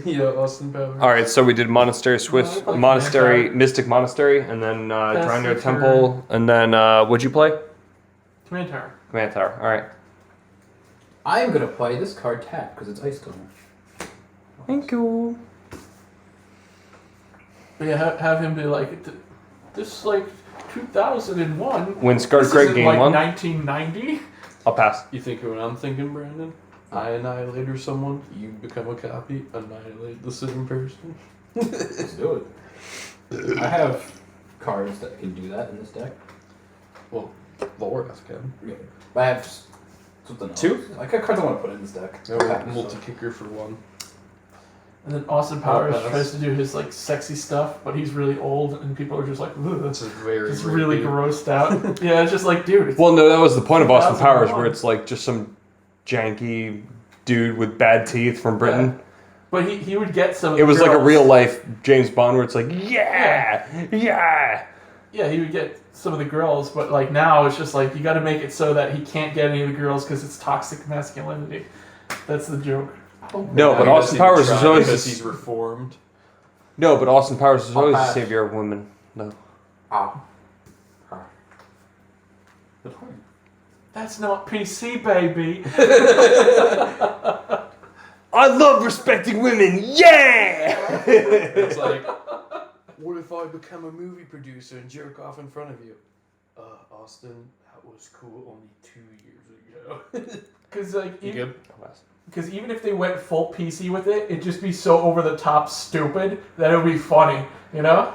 Yeah, Austin Powers. All right, so we did Monastery, Swiss, Like Monastery, Command Mystic Monastery, and then Shrine to a Tasigur. Temple, and then what'd you play? Command Tower. Command Tower. All right. I am gonna play this card tap because it's Ice Tone. Thank you. But yeah, have him be like, this like 2001. When Scarred This Great isn't Game like 1, 1990. I'll pass. You think of what I'm thinking, Brandon? I annihilate someone, you become a copy, annihilate the same person. Let's do it. I have cards that can do that in this deck. Well, Volrath can. Yeah. But I have something else. Two? I got cards I want to put in this deck. Multi-kicker for one. And then Austin Powers tries to do his like sexy stuff, but he's really old, and people are just like, ugh. That's very It's really grossed out. Yeah, it's just like, dude. It's Well, no, that was the point of Austin Powers, 2001. where it's like just some janky dude with bad teeth from Britain. Yeah. But he would get some of It the was like a girls. real life James Bond, where it's like, yeah. Yeah, he would get some of the girls, but like now it's just like you got to make it so that he can't get any of the girls because it's toxic masculinity. That's the joke. No, but Austin Powers is always because he's reformed. No, but Austin Powers is always the pass. savior of women. No. Ow. Good point. That's not PC, baby. I love respecting women. Yeah. It's like, what if I become a movie producer and jerk off in front of you? Austin, that was cool only 2 years ago. Because like, because even if they went full PC with it, it'd just be so over the top stupid that it would be funny, you know?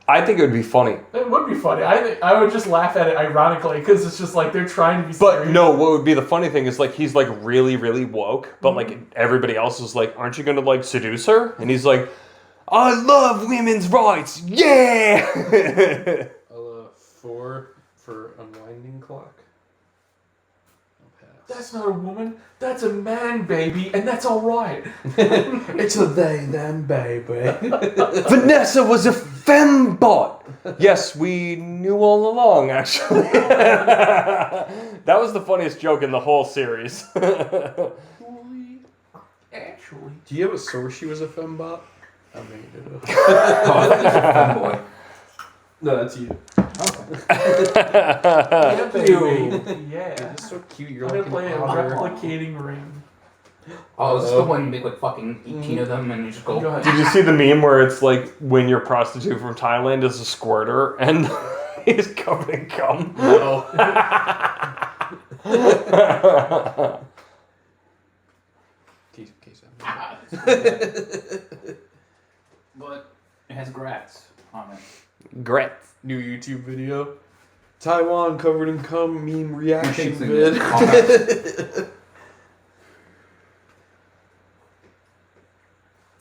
I think it would be funny. It would be funny. I would just laugh at it ironically because it's just like they're trying to be But serious. no, what would be the funny thing is like he's like really, really woke, but like everybody else is like, aren't you gonna like seduce her? And he's like, I love women's rights. Yeah. 4 for unwinding clock. I'll pass. That's not a woman. That's a man, baby, and that's all right. It's a they, them, baby. Vanessa was a fembot. Yes, we knew all along, actually. That was the funniest joke in the whole series. Actually. Do you have a source she was a fembot? I made it up. Oh, that's a fun boy. No, that's you. Okay. Yeah, baby. Yeah. It's so cute. You're I'm like gonna play a an otter. replicating ring. Oh, is this the one you make like fucking 18 of them and you just go? Go ahead. Did you see the meme where it's like when your prostitute from Thailand is a squirter and he's covered in cum? No. But it has grats on it. Great. New YouTube video. Taiwan covered in cum meme reaction Thanks, vid. nigga.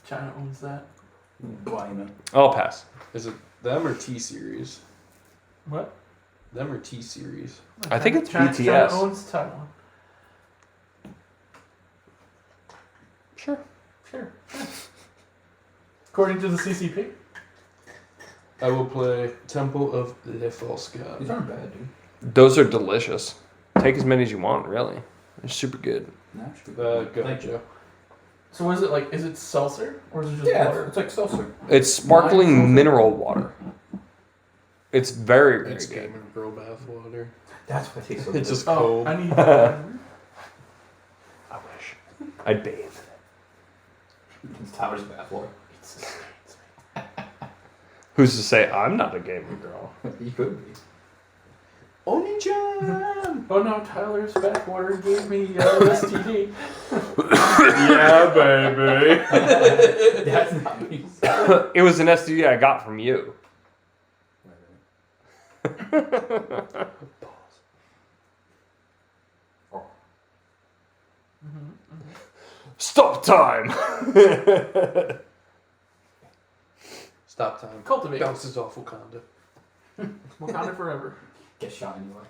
China owns that. China. I'll pass. Is it them or T series? What? Them or T series? I think it's China BTS. owns Taiwan. Sure. Sure. According to the CCP. I will play Temple of Le False God. These aren't bad, dude. Those are delicious. Take as many as you want, really. They're super good. Naturally. Go Thank ahead, you. Joe. So what is it like? Is it seltzer or is it just Yeah, water? it's like seltzer. It's sparkling mineral water. It's very, very It's good. Gamer Girl bath water. That's what it tastes like. It's just Oh, cold. I need. I wish. I'd bathe. It's Towers bath water. Who's to say I'm not a gamer girl? You could be. Oni-chan! Oh no, Tyler's bathwater gave me STD. Yeah, baby. That's not me. It was an STD I got from you. Stop time! Stop time. Cultivate. Bounces off Wakanda. Wakanda forever. Get shot anyway.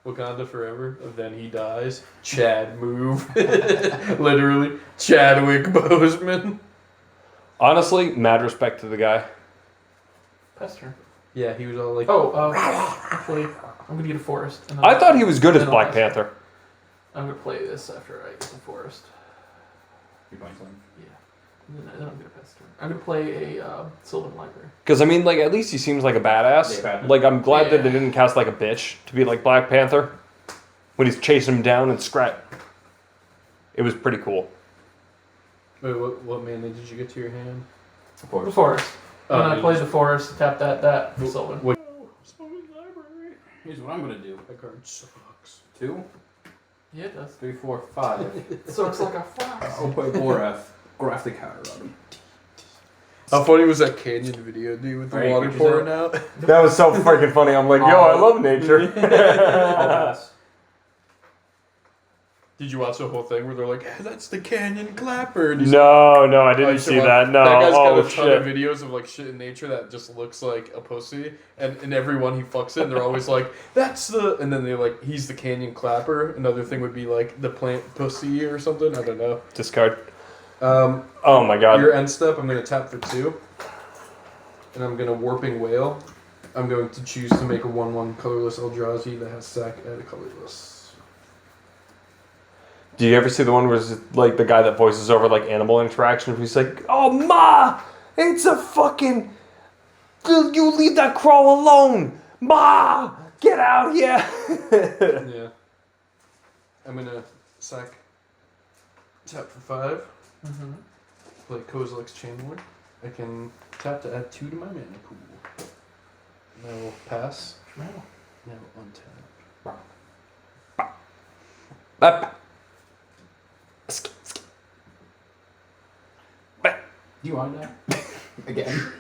Wakanda forever. And then he dies. Chad move. Literally. Chadwick Boseman. Honestly, mad respect to the guy. Pester. Yeah, he was all like, Oh, actually, I'm gonna get a forest. And then I thought he was good as then I'll Black pass. Panther. I'm gonna play this after I get the forest. You're buying something? Yeah. turn. I'm gonna play a Sylvan Library. Because I mean, like at least he seems like a badass. Yeah. Like I'm glad that they Yeah. didn't cast like a bitch to be like Black Panther when he's chasing him down and scrap. It was pretty cool. Wait, what mana did you get to your hand? The forest. Oh, When I you played just- the forest, tap that Sylvan. What? Here's what I'm gonna do. That card sucks. 2, Yeah, it does. 3, 4, 5. It sucks like a fox. I'll play Volrath. Graphic counter on him. How funny was that canyon video, dude, with the Alright, water pictures pouring out? That was so freaking funny. I'm like, yo, I love nature. I'll pass. Did you watch the whole thing where they're like, hey, that's the canyon clapper? And he's No, I Oh, didn't you see should that. watch- No. That guy's got Oh a ton of shit. videos of like shit in nature that just looks like a pussy, and in every one he fucks it, and they're always like, "That's the," and then they're like, "He's the canyon clapper." Another thing would be like the plant pussy or something. I don't know. Discard. Oh my god. Your end step. I'm gonna tap for 2, and I'm gonna warping whale. I'm going to choose to make a 1/1 colorless Eldrazi that has sack and a colorless. Do you ever see the one where it's like the guy that voices over like animal interactions? He's like, "Oh ma, it's a fucking. You leave that crow alone, ma. Get out here." Yeah. I'm gonna sack. Tap for 5. Mm-hmm. Play Kozilek's Chainlord. I can tap to add 2 to my mana pool. Now pass. No. Now untap. Up. Do you want that? Again?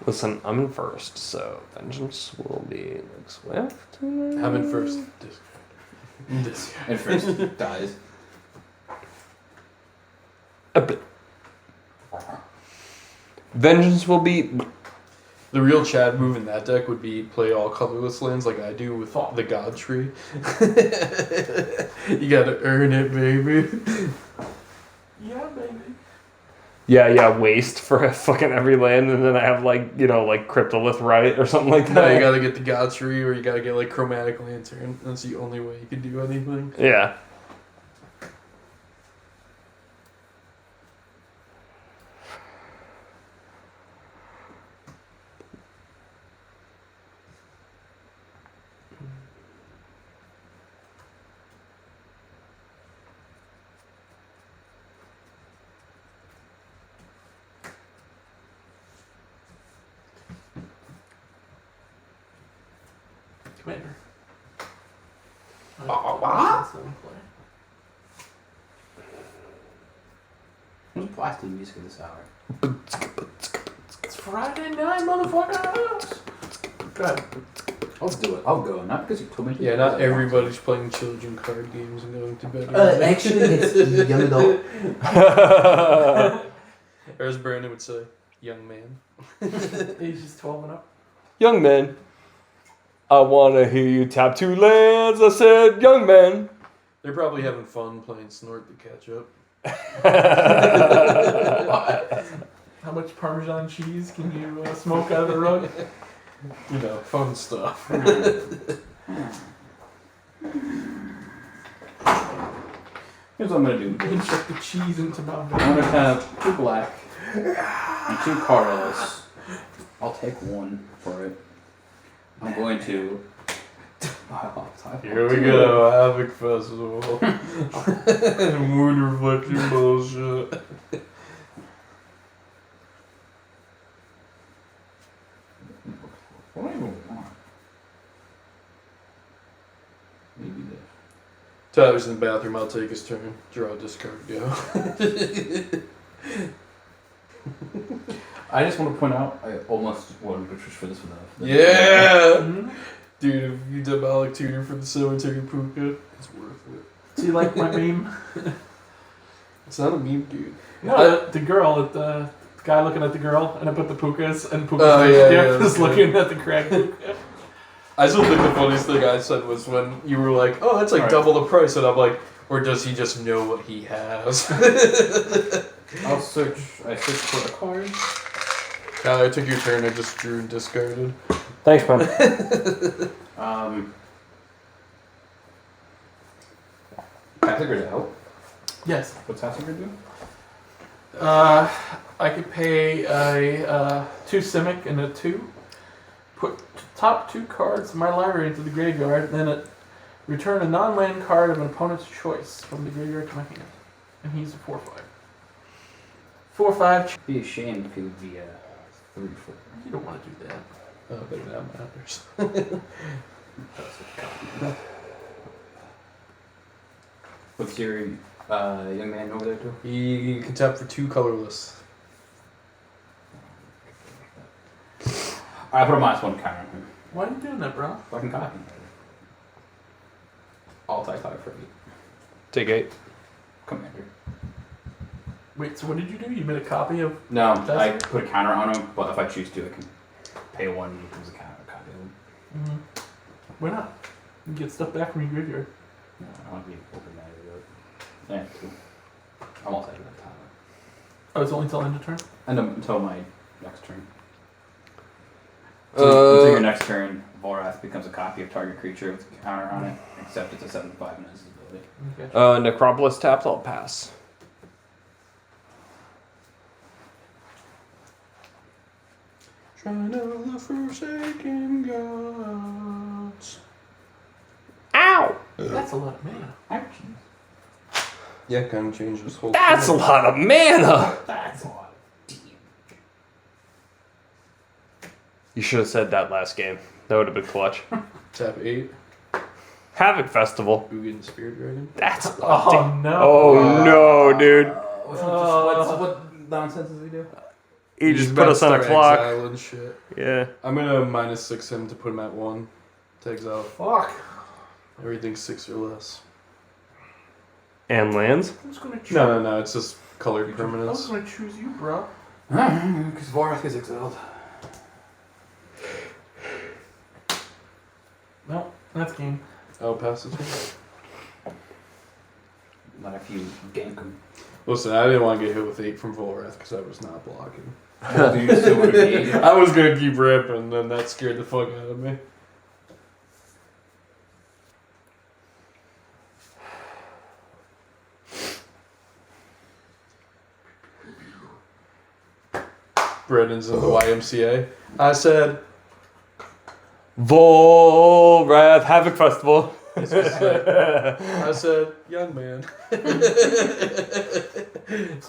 Listen, I'm in first, so vengeance will be like swift. I'm in first. Discard. And first dies. Vengeance will be. The real Chad move in that deck would be play all colorless lands like I do with the God Tree. You gotta earn it, baby. Yeah, baby. Yeah, waste for fucking every land, and then I have like Cryptolith Right or something like No, that. you gotta get the God Tree or you gotta get like Chromatic Lantern. That's the only way you can do anything. Yeah. Commander. What? What's blasting music at this hour? It's Friday night, motherfuckers! Go ahead. I'll do it. I'll go. Not because you told me to. Yeah, not everybody's playing children card games and going to bed. Actually, it's young adult. Or as Brandon would say, young man. Ages 12 and up. Young man, I wanna hear you tap 2 lands. I said, young man. They're probably having fun playing Snort to catch up. How much Parmesan cheese can you smoke out of the rug? You know, fun stuff. Here's what I'm gonna do. Inject the cheese into my I'm vein. gonna tap 2 black and 2 colorless. I'll take 1 for it. I'm going to. Here we go, Havoc Festival. Mood reflection bullshit. What do I even want? Maybe this. Tyler's in the bathroom, I'll take his turn. Draw a discard, go. I just want to point out, I almost won pictures for this one. Yeah! Mhm. Dude, if you Diabolic Tutor for the Cemetery Puka, it's worth it. Do you like my meme? It's not a meme, dude. No, the girl, the guy looking at the girl, and I put the pukas, and pukas Oh, yeah, is yeah. looking at the crack puka. I still think the funniest thing I said was when you were like, oh, that's like Right. double the price, and I'm like, or does he just know what he has? I'll search. I searched for a card. Tyler, I took your turn, I just drew and discarded. Thanks, man. Tassigur's out. Yes. What's Tassigur do? I could pay a 2 Simic and a 2. Put top 2 cards of my library into the graveyard, and then return a non-land card of an opponent's choice from the graveyard to my hand. And he's a 4/5. 4/5. It'd be a shame if he would be a 3/4. You don't want to do that. Oh, but that matters. What's your young man over there too? He can tap for 2 colorless. I put a -1 counter on him. Why are you doing that, bro? Fucking copy. Alt-I for 8. Take 8. Commander. Wait, so what did you do? You made a copy of... No, I Tasigur? put a counter on him, but if I choose to, I can pay 1 and he becomes a counter copy of him. Mm-hmm. Why not? You can get stuff back from your graveyard. No, I don't want to be open-minded about it. Yeah, 2. I'm all set with that time. Oh, it's only till end of turn? And until my next turn. Until your next turn, Volrath becomes a copy of target creature with a counter on it, except it's a 7/5 and it's his ability. Okay. Necropolis tapped, I'll pass. Trying to the Forsaken Gods. Ow! That's a lot of mana. Actions. Yeah, kind of changed this whole That's a thing. lot of mana! That's a lot. You should have said that last game. That would have been clutch. Tap 8. Havoc Festival. Ugin Spirit Dragon. That's Oh, no. Oh no, dude. What nonsense does he do? He He's just about put to us on a start clock. exiling shit. Yeah. I'm gonna -6 him to put him at 1. To exile. Fuck. Everything's 6 or less. And lands? I'm just gonna choose. No. It's just colored I was permanents. gonna choose you, bro. Because Volrath gets exiled. No, that's game. Oh, pass it. Not if you gank him. Listen, I didn't want to get hit with 8 from Volrath because I was not blocking. Do you still would be? I was gonna keep ripping, and then that scared the fuck out of me. Brandon's in the YMCA. I said, Volrath Havoc Festival. I said, young man.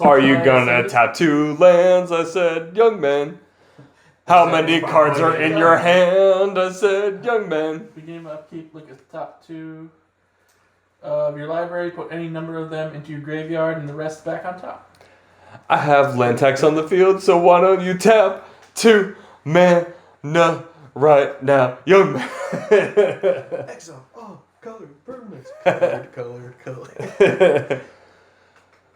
Are you gonna tattoo lands? I said, young man. How many cards are in your hand? I said, young man. Beginning of upkeep, look at the top 2 of your library, put any number of them into your graveyard, and the rest back on top. I have land tax on the field, so why don't you tap 2 mana right now, young man? Exile. Oh, colored permanents. Colored.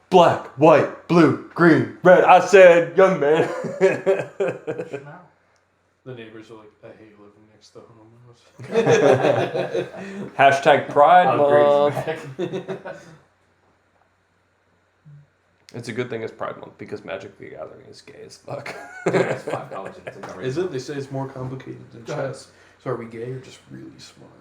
Black, white, blue, green, red. I said, young man. The neighbors are like, I hate living next to homos. Hashtag Pride Oh, Month. It's a good thing it's Pride Month because Magic the Gathering is gay as fuck. It's $5. Is it? They say it's more complicated than chess. So are we gay or just really smart?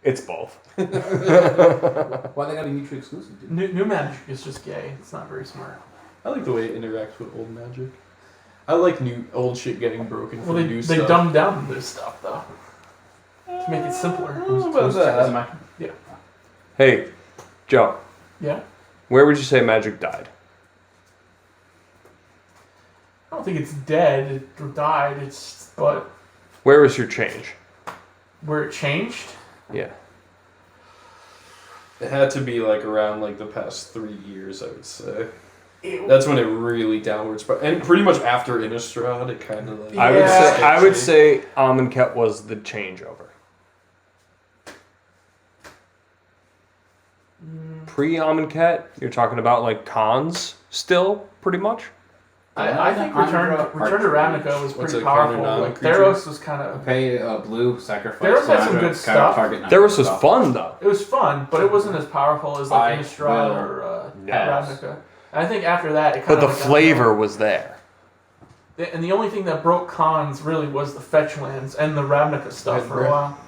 It's both. Why they gotta be mutually exclusive, dude? New Magic is just gay. It's not very smart. I like the way it interacts with old Magic. I like old shit getting broken for Well, new they stuff. dumbed down this stuff, though. To make it simpler. About that. Yeah. Hey, Joe, Yeah? where would you say Magic died? I don't think it's dead. It died. But Where was your change? where it changed? Yeah. It had to be like around like the past 3 years, I would say. That's when it really downwards, and pretty much after Innistrad, it kind of like. I would say Amonkhet was the changeover. Pre Amonkhet, you're talking about like cons still, pretty much. I think Return to Ravnica was What's pretty a counter powerful. Like non-creature? Theros was kind of. Pay blue, sacrifice. Theros had some mana, good stuff. target Theros was stuff. fun though. It was fun, but it wasn't as powerful as like I Innistrad will- or Yes. Ravnica. And I think after that, it kind But of. the like, flavor was there. And the only thing that broke cons really was the fetch lands and the Ravnica stuff for a while.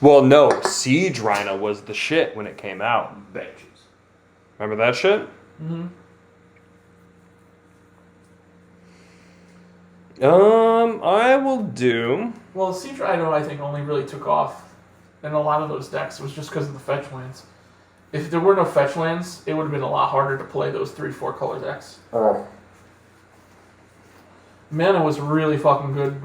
Well, no, Siege Rhino was the shit when it came out. Bitches. Remember that shit? Mm-hmm. I will do. Well, Siege Rhino, I think, only really took off in a lot of those decks was just because of the fetch lands. If there were no fetch lands, it would have been a lot harder to play those 3-4 color decks. Oh. Mana was really fucking good.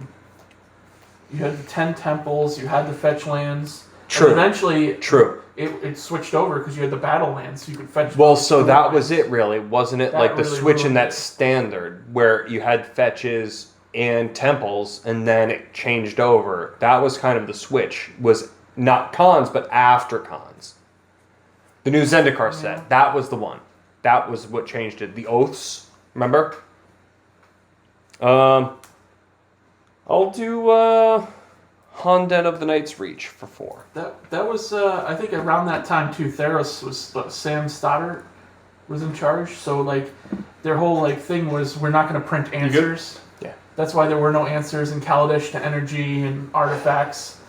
You had the 10 temples, you had the fetch lands. True. And eventually, True. It switched over because you had the battle lands, so you could fetch. Well, so that was it, really, wasn't it? That Like the really switch in ruined that it. standard where you had fetches and temples, and then it changed over. That was kind of the switch. Was not cons, but after cons. The new Zendikar set. That was the one. That was what changed it. The oaths, remember? I'll do Undead of the Night's Reach for 4. That was I think around that time too. Theros was Sam Stoddard was in charge, so like their whole like thing was we're not going to print answers. Yeah. That's why there were no answers in Kaladesh to energy and artifacts.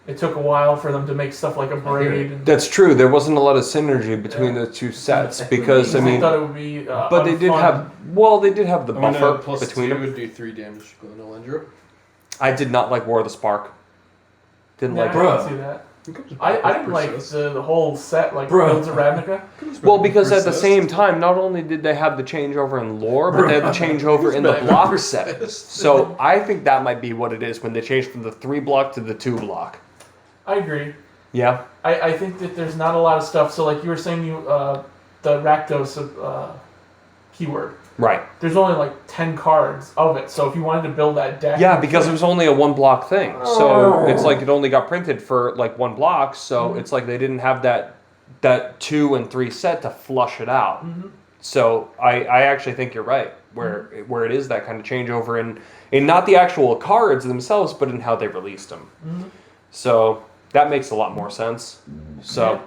It took a while for them to make stuff like a braid. And That's true. There wasn't a lot of synergy between the two sets because I they mean, thought it would be. but they did unfun. have. Well, they did have the I'm gonna buffer plus between 2 them. would do 3 damage to Glenelendra. I did not like War of the Spark. Didn't Yeah, like I it. can see that. I didn't like the whole set, like Builds of Ravnica. Well, because at the same time, not only did they have the changeover in lore, but they had the changeover in the block set. So I think that might be what it is when they changed from the 3 block to the 2 block. I agree. Yeah. I think that there's not a lot of stuff. So like you were saying, the Rakdos of keyword. Right. There's only like 10 cards of it. So if you wanted to build that deck, Yeah, because it was only a 1 block thing. So it's like it only got printed for like 1 block. So it's like they didn't have that 2 and 3 set to flush it out. So I actually think you're right, where it is that kind of changeover in not the actual cards themselves, but in how they released them. So that makes a lot more sense. So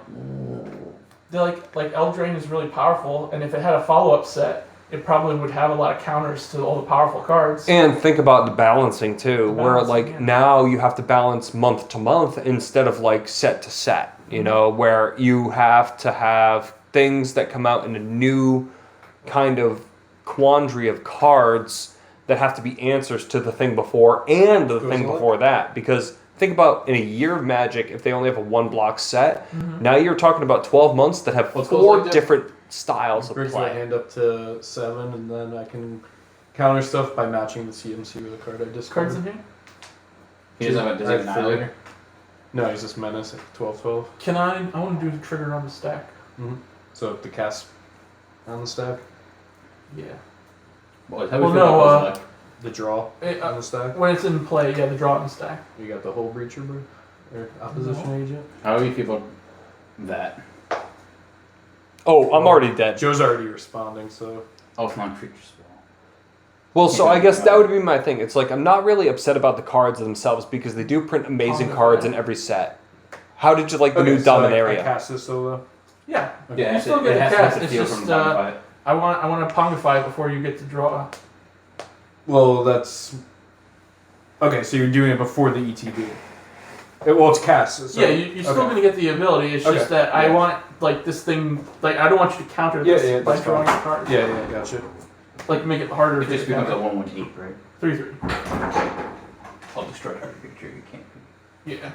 they're like Eldraine is really powerful, and if it had a follow-up set, it probably would have a lot of counters to all the powerful cards. and think about the balancing too, where balancing, like yeah. now you have to balance month to month instead of like set to set. You know, where you have to have things that come out in a new kind of quandary of cards that have to be answers to the thing before and the thing Kozilek? before that. Because think about in a year of Magic, if they only have a 1 block set, now you're talking about 12 months that have What's 4 Kozilek do? different styles of Brings my play. hand up to 7, and then I can counter stuff by matching the CMC with a card I discarded. Cards in here? He doesn't have a I have designator. 3. No, he's just Menace at 12/12. Can I want to do the trigger on the stack. So the cast on the stack, Yeah. Well, how do we Well, feel no, about Kozilek? the draw on the stack. When it's in play, yeah, the draw on the stack. You got the whole breacher, bro, or opposition agent. How do you feel about that? Oh, I'm already dead. Joe's already responding, so Oh, it's non-creature spell. Well, so I guess that would be my thing. It's like I'm not really upset about the cards themselves because they do print amazing cards in every set. How did you like the new so I Dominaria? cast this solo. Yeah. Yeah, You still it get the has cast. to It's feel just from Dominify. I want to pongify it before you get to draw. Well, that's okay. So you're doing it before the ETB. Well, it's cast. So, yeah, you're still going to get the ability. It's just that I want like this thing. Like I don't want you to counter Yeah, this yeah, by that's drawing fine. a card. Yeah, gotcha. Like make it harder. It for just you to becomes a counter. 1/8, right? 3/3. I'll destroy every picture. You can't. Yeah.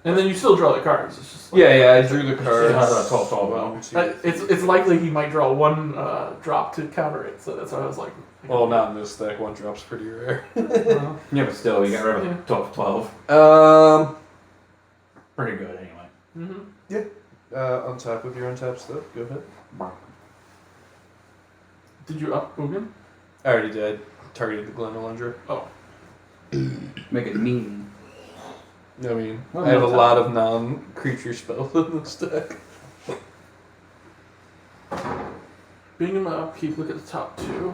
And then you still draw the cards. It's just like, Yeah, I drew the cards. Yeah, 12/12. It's likely he might draw 1 drop to counter it. So that's why I was like. Well, not in this deck. 1 drop's pretty rare. Yeah, but still, you got rid of Yeah. 12/12. Pretty good, anyway. Untap with your untap stuff. Go ahead. Did you up Ugin? I already did. Targeted the Glenelendra. Oh. Make it mean. I mean, Well, I have a untap. lot of non-creature spells in this deck. Being him up, keep look at the top 2.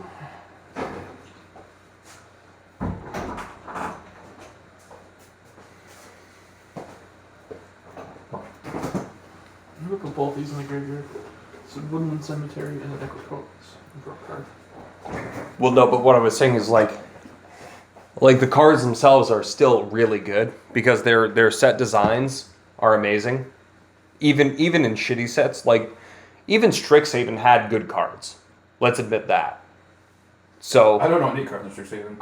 Look at both these in the graveyard. So Woodland Cemetery and the Necrocoats. Draw a card. Well, no, but what I was saying is like the cards themselves are still really good because their set designs are amazing. Even in shitty sets, like even Strixhaven had good cards. Let's admit that. So I don't know any cards in Strix even.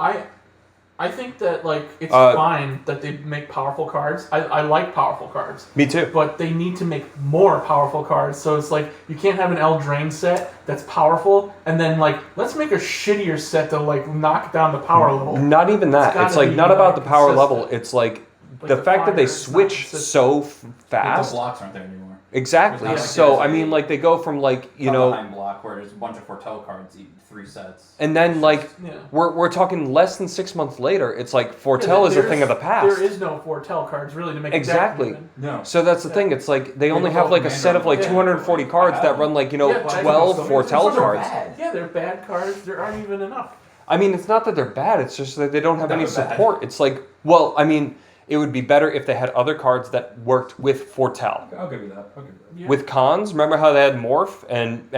I think that like it's fine that they make powerful cards. I like powerful cards. Me too. But they need to make more powerful cards. So it's like you can't have an Eldraine set that's powerful and then like let's make a shittier set to like knock down the power level. Not even that. It's like not about the power level. It's like the fact that they switch so fast. The blocks aren't there anymore. Exactly. Yeah. So I mean, like they go from like behind block where there's a bunch of Foretell cards, 3 sets, and then like we're talking less than 6 months later. It's like Foretell is a thing of the past. There is no Foretell cards really to make exactly. A deck no. So that's the thing. It's like they only have like a set of like 240 cards that run like 12 Foretell cards. Yeah, they're bad cards. There aren't even enough. I mean, it's not that they're bad. It's just that they don't have any support. It's like, well, I mean. It would be better if they had other cards that worked with Foretell. I'll give you that. Yeah. With cons, remember how they had Morph and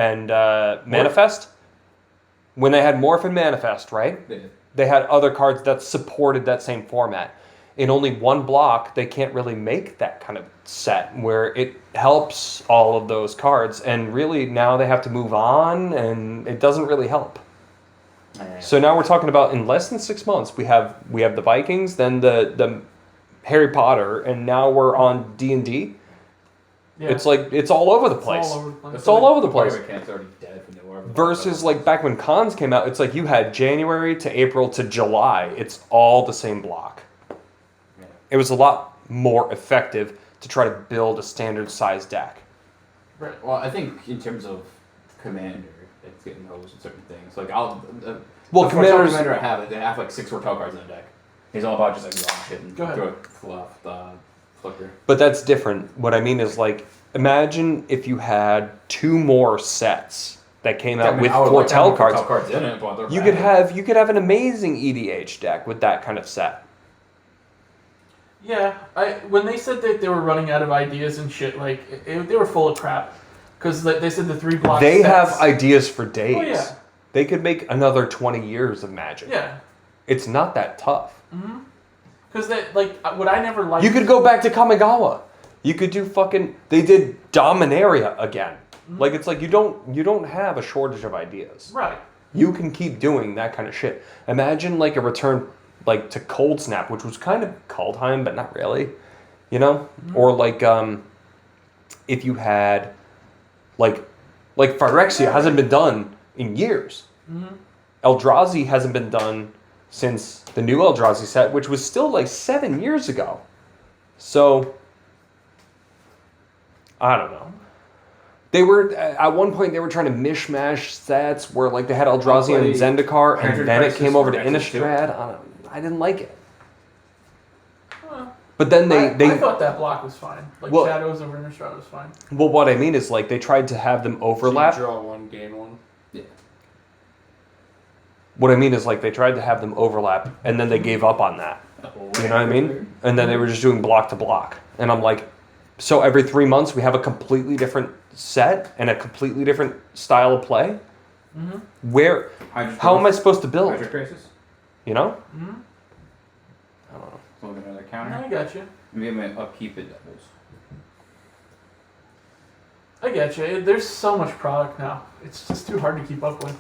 Manifest? When they had Morph and Manifest, right? They did. They had other cards that supported that same format. In only one block, they can't really make that kind of set where it helps all of those cards. And really, now they have to move on, and it doesn't really help. So now we're talking about in less than 6 months, we have the Vikings, then the Harry Potter, and now we're on D&D. Yeah. It's like it's all over the place. It's all over the place. Versus like back when cons came out, it's like you had January to April to July. It's all the same block. Yeah. It was a lot more effective to try to build a standard size deck. Right. Well, I think in terms of Commander, it's getting those in certain things. Like Commander I have, they have like 6 Foretell cards in the deck. He's all about just like launch it and throw it flicker. But that's different. What I mean is like, imagine if you had 2 more sets that came out with Foretell cards. In it, but you could have an amazing EDH deck with that kind of set. Yeah, when they said that they were running out of ideas and shit, like they were full of crap. Because they said the 3 blocks. They have ideas for days. Oh, yeah. They could make another 20 years of Magic. Yeah. It's not that tough. Mm-hmm. Because what I never liked. You could go back to Kamigawa. You could do They did Dominaria again. Mm-hmm. Like it's like you don't have a shortage of ideas. Right. You can keep doing that kind of shit. Imagine like a return like to Cold Snap, which was kind of Kaldheim, but not really. You know? Mm-hmm. Or like if you had like Phyrexia hasn't been done in years. Mm-hmm. Eldrazi hasn't been done since the new Eldrazi set, which was still like 7 years ago. So, I don't know. They were, at one point, they were trying to mishmash sets where like they had Eldrazi and Zendikar, and then it came over to Innistrad. I didn't like it. But then I thought that block was fine. Like Shadows over Innistrad was fine. Well, what I mean is like they tried to have them overlap. So you draw 1, gain 1. Yeah. What I mean is like they tried to have them overlap, and then they gave up on that. You know what I mean? And then they were just doing block to block, and I'm like, so every 3 months we have a completely different set and a completely different style of play. Mm-hmm. How am I supposed to build? You know? Mm-hmm. I don't know. Look at another counter. I got you. Maybe my upkeep it doubles. I get you. There's so much product now. It's just too hard to keep up with.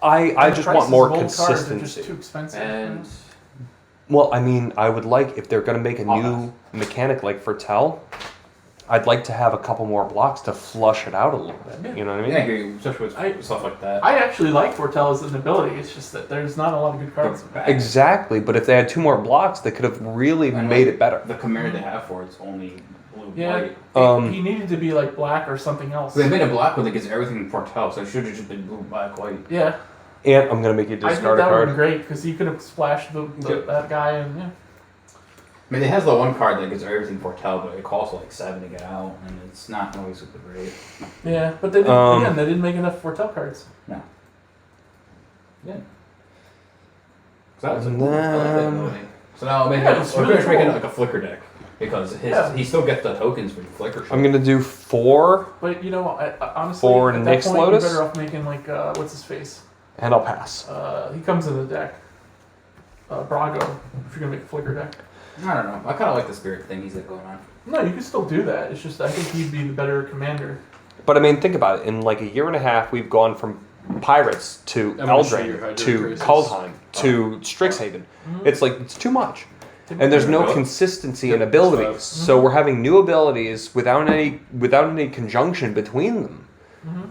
I just want more consistency. Cards are just too expensive. And well, I mean, I would like if they're going to make a new mechanic like Foretell, I'd like to have a couple more blocks to flush it out a little bit. Yeah. You know what I mean? Yeah, I agree, especially with stuff like that. I actually like Foretell as an ability. It's just that there's not a lot of good cards. Exactly, but if they had 2 more blocks, they could have really made it better. The Commander they have for it's only blue white. He needed to be like black or something else. They made a black one that gets everything Foretell, so it should have just been blue, black, white. Yeah. And I'm going to make you discard a card. I think that would have been great because you could have splashed that guy and I mean, it has the one card that gives everything Foretell, but it costs like 7 to get out, and it's not always super great. Yeah, but they didn't, they didn't make enough Foretell cards. No. Yeah. So that was so now we're making like a flicker deck because he still gets the tokens for the flicker. I'm gonna do 4. But you know, honestly, 4 at Nyx that point, Lotus. You're better off making like what's his face. And I'll pass. He comes in the deck. Brago, if you're gonna make a flicker deck. I don't know. I kind of like the spirit thing he's got going on. No, you can still do that. It's just I think he'd be the better commander. But I mean, think about it. In like a year and a half, we've gone from Pirates to I'm gonna shoot your Eldraine Hydro to Crisis. Kaldheim to Strixhaven. It's like, it's too much. And there's no consistency in abilities. So we're having new abilities without any conjunction between them.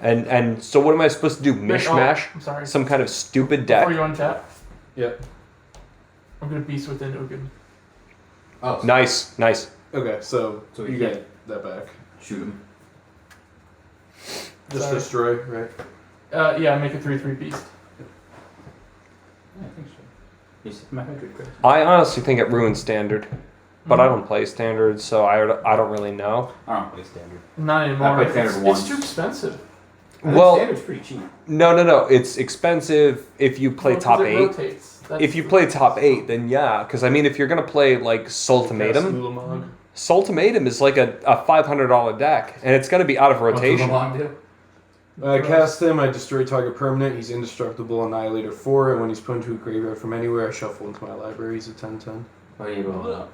And so what am I supposed to do? Mishmash? I'm sorry. Some kind of stupid deck? Before you untap, Yeah. I'm going to Beast Within Ugin. Oh, Nice. Okay, so So you we get that back. shoot him. Just Sorry. destroy, right? Yeah, make a 3/3 Beast. Yeah, I think so. You see my Hydro Crisis. I honestly think it ruins Standard. But I don't play Standard, so I don't really know. I don't play Standard. Not anymore. I played Standard once. It's too expensive. I think Well, Standard's pretty cheap. no. It's expensive if you play Well, 'cause top it 8. rotates. If you play top 8, then yeah. Because, I mean, if you're going to play, like, Sultimatum, Ulamog. Sultimatum is like a $500 deck. And it's going to be out of rotation. What's the long do? I cast him, I destroy target permanent, he's indestructible, Annihilator 4, and when he's put into a graveyard from anywhere, I shuffle into my library, he's a 10/10. What are you blowing up?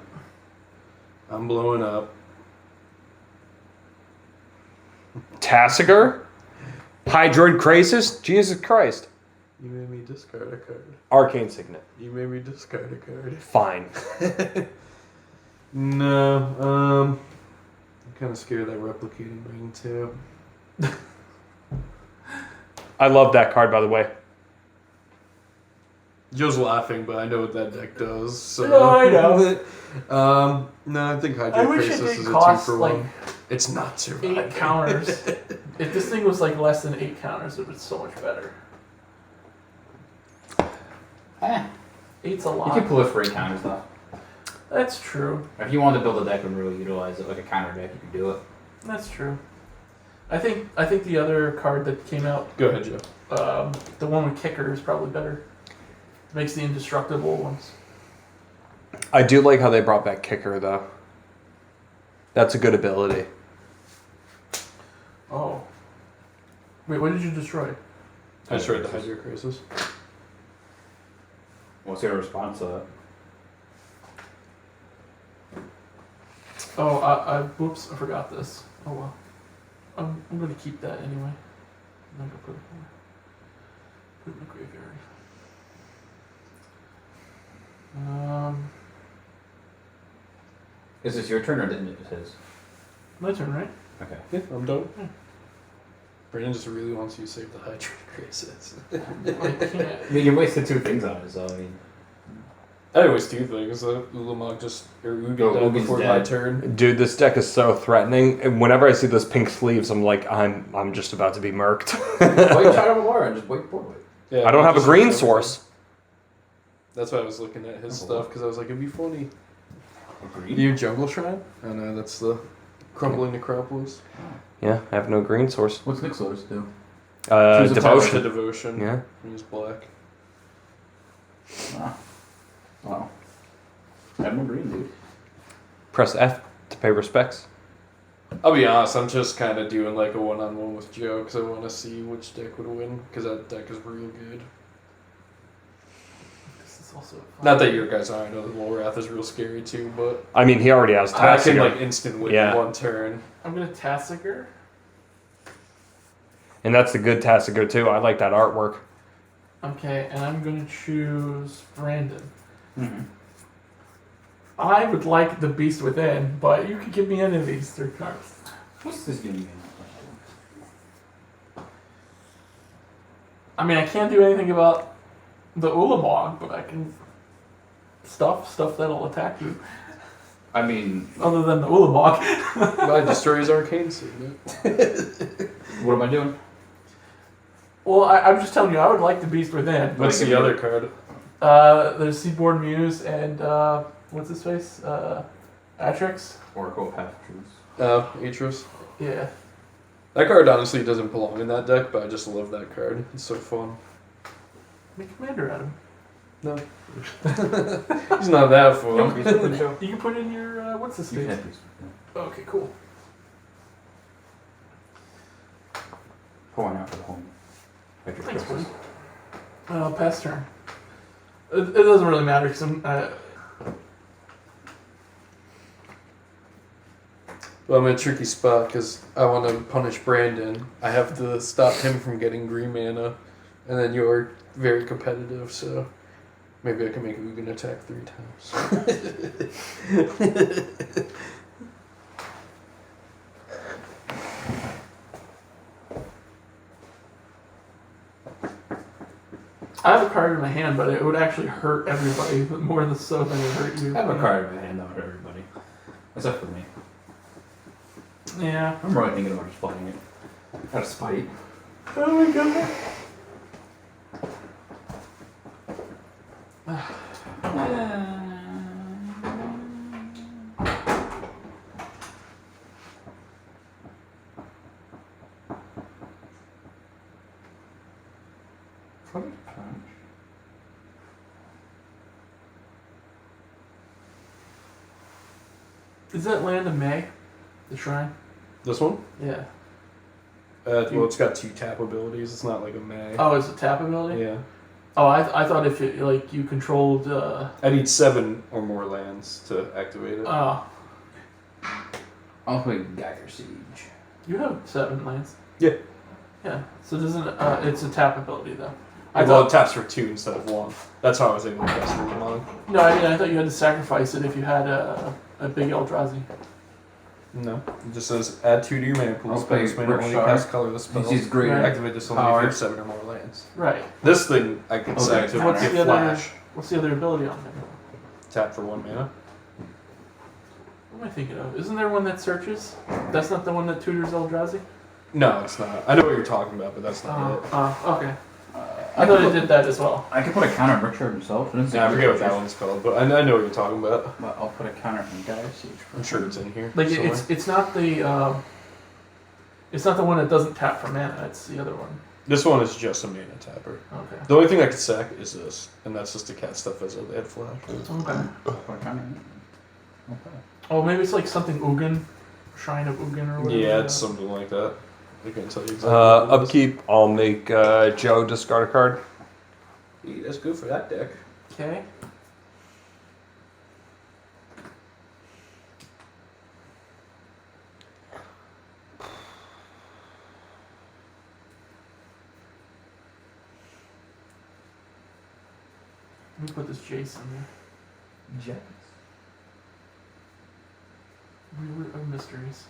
I'm blowing up. Tasigur? Hydroid Crisis? Jesus Christ. You made me discard a card. Arcane Signet. You made me discard a card. Fine. No, I'm kind of scared of that replicating ring too. I love that card, by the way. Joe's laughing, but I know what that deck does. So. No, I know. No, I think I Hydro wish Crisis it is did a 2 cost for like 1. It's not surviving. 8 counters. If this thing was like less than 8 counters, it would be so much better. 8's a You lot. can proliferate counters though. That's true. If you wanted to build a deck and really utilize it like a counter deck, you could do it. That's true. I think the other card that came out, Go ahead, Joe. the one with kicker, is probably better. Makes the indestructible ones. I do like how they brought back Kicker, though. That's a good ability. Oh. Wait, what did you destroy? I destroyed the Hydro Crisis. What's your response to that? Oh, whoops, I forgot this. Oh well. I'm gonna keep that anyway. I'm gonna put it in the graveyard. Is this your turn or didn't it his? My turn, right? Okay. Yeah, I'm done. Brandon just really wants you to save the Hydro Crisis. I can't. I mean, you wasted 2 things on it, so I mean. I always do things. Ulamog just Ugin Go, dead Ugin's before my dead. turn. Dude, this deck is so threatening. And whenever I see those pink sleeves, I'm like, I'm just about to be murked. Wait, Shadow of War and just wait for it. Yeah, I don't have a just green remember. source. That's why I was looking at his stuff, because I was like, it'd be funny. Agreed. You Jungle Shrine? Oh no, that's the Crumbling Necropolis. Yeah, I have no green source. What's Nixlor's do? Choose a To Devotion. Devotion. Yeah. Use black. Wow. I have no green, dude. Press F to pay respects. I'll be honest, I'm just kind of doing like a one-on-one with Joe, because I want to see which deck would win, because that deck is real good. This is also Not that your guys are, I know the Volrath is real scary too, but I mean, he already has I can Tasigur. like instant win Yeah. in one turn. I'm gonna Tasigur. And that's the good Tasigur, too. I like that artwork. Okay, and I'm gonna choose Brandon. Mm-hmm. I would like the Beast Within, but you could give me any of these 3 cards. What's this gonna be? I mean, I can't do anything about the Ulamog, but I can stuff that'll attack you. I mean, Other than the Ulamog. But destroys Arcane Signet. what am I doing? Well, I'm just telling you, I would like the Beast Within. but What's I the can- other card? There's Seaboard Muse and what's his face? Atrix. Oracle of Half Truths. Atros. Yeah. That card honestly doesn't belong in that deck, but I just love that card. It's so fun. Make Commander out of him. No. He's not that fun. You can put in your what's his You face? can't use Okay, cool. Pour one out for the home. Thanks, buddy. Pass turn. It doesn't really matter because Well, I'm in a tricky spot because I want to punish Brandon. I have to stop him from getting green mana And then you're very competitive, so maybe I can make Ugin attack 3 times. I have a card in my hand, but it would actually hurt everybody more so than it hurt you. I have a card in my hand though for everybody, except for me. Yeah. I'm really thinking about just playing it. Out of spite. Oh my god. Is that land in May? The shrine? This one? Yeah. Well, it's got 2 tap abilities. It's not like a May. Oh, it's a tap ability? Yeah. Oh, I thought if it, like, you controlled, I need 7 or more lands to activate it. Oh. I'll play Geiger Siege. You have 7 lands. Yeah. Yeah. So doesn't it's a tap ability though. Well, it taps for 2 instead of 1. That's how I was able to cast it along. No, I thought you had to sacrifice it if you had a big Eldrazi. No. It just says add 2 to your mana pool. I'll play Spend mana only Ripshard. cast colorless spells. He's great. Right. Activate this only if you have 7 or more lands. Right. This thing I can Okay. set to What's get the other? flash. What's the other ability on there? Tap for 1 mana. What am I thinking of? Isn't there one that searches? That's not the one that tutors Eldrazi? No, it's not. I know what you're talking about, but that's not it. Okay. I thought it did that as well. I could put a counter on Richard himself. Yeah, I forget what that one's called, but I know what you're talking about. But I'll put a counter on Geiger Siege. I'm sure it's in here. Like somewhere. it's not the it's not the one that doesn't tap for mana. It's the other one. This one is just a mana tapper. Okay. The only thing I could sack is this, and that's just to cast stuff as they had flash. Okay. Put a counter in. Okay. Oh, maybe it's like something Ugin, Shrine of Ugin or whatever. Yeah, it's something like that. I can't tell you exactly. What it is. Upkeep, I'll make Joe discard a card. Yeah, that's good for that deck. Okay. Let me put this Jason there. Jets. Ruler of Mysteries.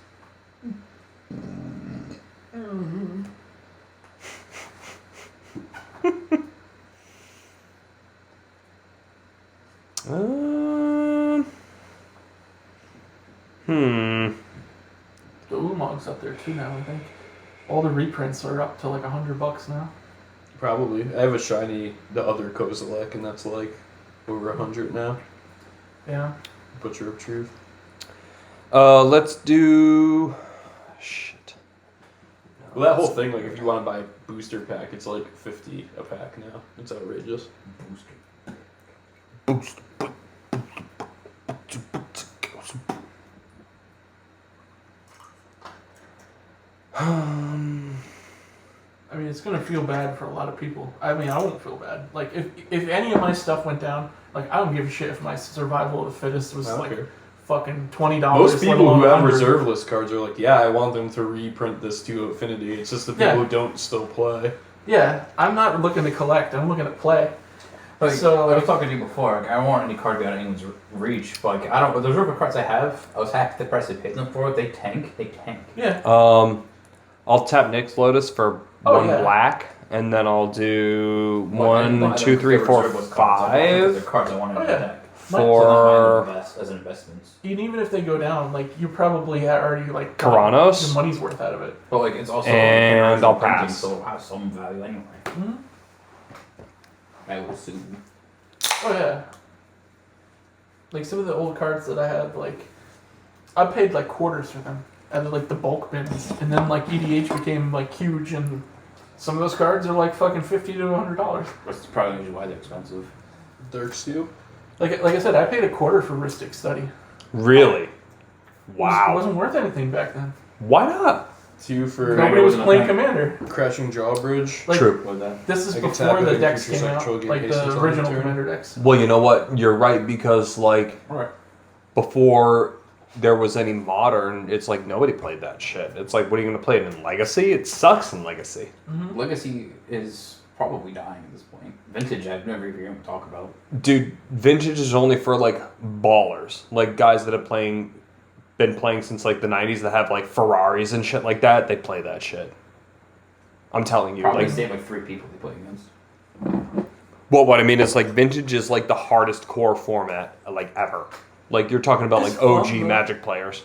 The Ulamog's up there too now, I think. All the reprints are up to like $100 now. Probably. I have a shiny, the other Kozilek, and that's like over 100 now. Yeah. Butcher of Truth. Let's do... Shit. Well, that whole thing, like, if you want to buy a booster pack, it's like 50 a pack now. It's outrageous. Boost. I mean, it's gonna feel bad for a lot of people. I mean, I won't feel bad. Like, if any of my stuff went down, like, I don't give a shit if my survival of the fittest was I don't like care. fucking $20. Most people let who alone have 100. reserve list cards are like, yeah, I want them to reprint this to Affinity. It's just the people Yeah. who don't still play. Yeah, I'm not looking to collect. I'm looking to play. Like, So, I was talking to you before. Like, I don't want any card to be out of anyone's reach. But like, I don't. Those river cards I have, I was happy the price I paid them for. They tank. They tank. Yeah. I'll tap Nyx Lotus for Oh, 1 yeah. black, and then I'll do Well, I 1, don't 2, 3, care 4, reserve list cards. I want 5 the cards I want in Oh, the yeah. deck. Might- So for not mine as an investment. And even if they go down, like, you probably already like got Karanos? your money's worth out of it. But like, it's also And I'll printing, pass. so it'll have some value anyway. Hmm? I will assume. Oh yeah. Like some of the old cards that I had, like I paid like quarters for them out of like the bulk bins, and then like EDH became like huge, and some of those cards are like fucking $50 to $100. That's probably usually why they're expensive. Dark Steel. Like I said, I paid a quarter for Ristic Study. Really? It Wow. wasn't worth anything back then. Why not? 2 for Nobody was wasn't a playing thing. Commander. Crashing Drawbridge. Like, True. What was that? This is I can before tap the it, decks creature came out, control, get like haste the until original end of turn. Commander decks. Well, you know what? You're right, because, like, Alright. before there was any modern, it's like nobody played that shit. It's like, what are you going to play it in Legacy? It sucks in Legacy. Mm-hmm. Legacy is probably dying at this point. Vintage, I've never even heard him talk about. Dude, vintage is only for like ballers, like guys that have been playing since like the 90s that have like Ferraris and shit like that. They play that shit. I'm telling you, Probably like save like 3 people they play against. well, what I mean is like vintage is like the hardest core format like ever. Like you're talking about It's like OG fun, though. Magic players.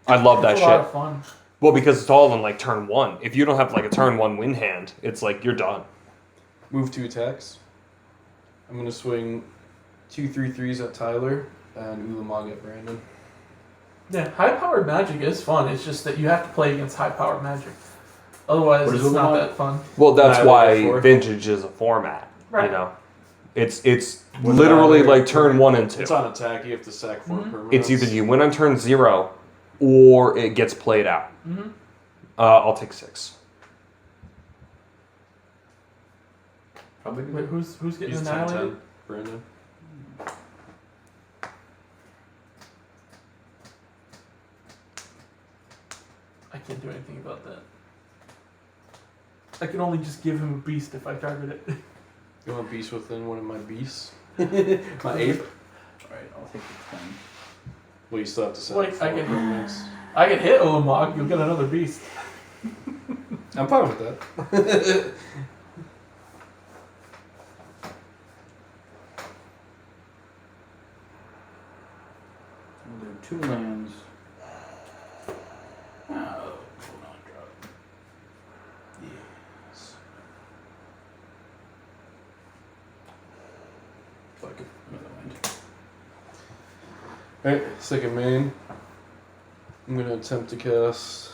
I love that It's a shit. lot of fun. Well, because it's all in like turn 1. If you don't have like a turn 1 win hand, it's like you're done. Move 2 attacks. I'm gonna swing 2 3/3s at Tyler and Ulamog at Brandon. Yeah, high-powered Magic is fun. It's just that you have to play against high-powered Magic. Otherwise, What is it's not Ulamog? that fun. Well, that's Annihilate why 4. vintage is a format. Right. You know, it's With literally Annihilate like turn 1 and 2. It's on attack. You have to sack 4 permanents. It's either you win on turn 0 or it gets played out. Mm-hmm. I'll take 6. Probably. Wait, who's getting He's annihilated? 10-10. Brandon. I can't do anything about that. I can only just give him a beast if I target it. You want beast within one of my beasts? My ape? Alright, I'll take the 10. Well, you still have to sack Wait, 4 I can- permanents. I can hit Ulamog, you'll get another beast. I'm fine with that. We'll do 2 lands. Oh, hold on, drop. Yes. Fuck it. Another land. Alright, second main. I'm gonna attempt to cast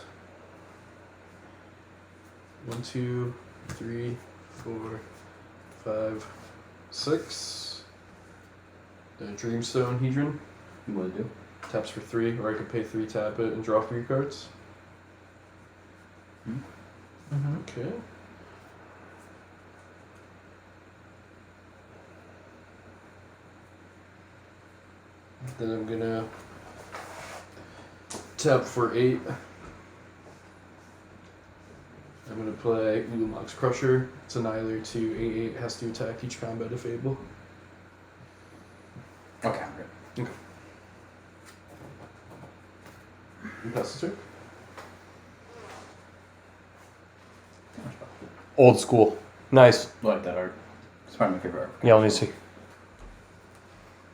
1, 2, 3, 4, 5, 6. The Dreamstone Hedron. What do? Taps for 3, or I could pay 3, tap it, and draw 3 cards. Mm-hmm. Okay. Then I'm gonna tap for 8. I'm gonna play Ulamog's Crusher. It's Annihilator 2, 8/8, has to attack each combat if able. Okay, I'm good. You pass the turn. Old school. Nice. I like that art. It's probably my favorite art. Yeah, let me see.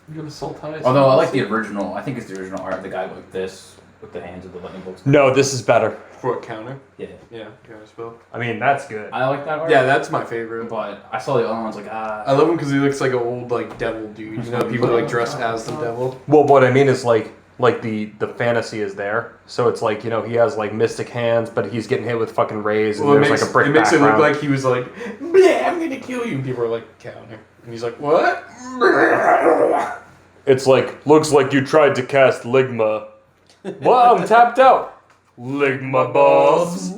You gonna soul ties? Although I like the original, I think it's the original art. The guy like this with the hands of the lightning bolts. No, this is better. For what counter? Yeah, Yeah, counter spell. I mean, that's good. I like that art. Yeah, that's my favorite. But I saw the other ones like I love him because he looks like an old like devil dude. You know, people like dress as the devil. Well, what I mean is like the fantasy is there. So it's like, you know, he has like mystic hands, but he's getting hit with fucking rays and Well, there's like a brick it makes it background. look like he was like, "Bleh, I'm gonna kill you," and people are like, "Counter," and he's like, "What?" It's like, looks like you tried to cast Ligma. Well, I'm tapped out. Ligma balls.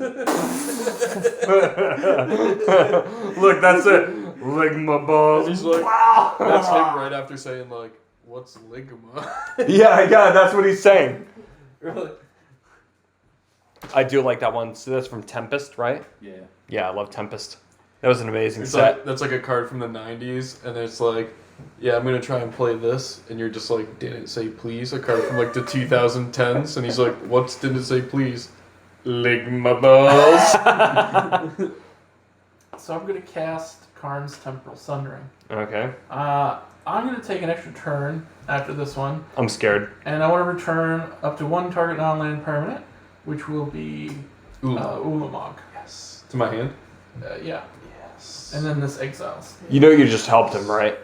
Look, that's it. Ligma balls. He's like, that's him right after saying like, "What's ligma?" Yeah, that's what he's saying. Really? I do like that one. So that's from Tempest, right? Yeah. Yeah, I love Tempest. That was an amazing It's set. like, that's like a card from the '90s, and it's like, yeah, I'm gonna try and play this, and you're just like, didn't say please. A card from like the 2010s, and he's like, what's didn't say please? Ligma balls. So I'm gonna cast Karn's Temporal Sundering. Okay. I'm gonna take an extra turn after this one, I'm scared. and I want to return up to 1 target non-land permanent, which will be Ulamog. Yes. To my hand. Yeah. Yes. And then this exiles. You know you just helped him, right?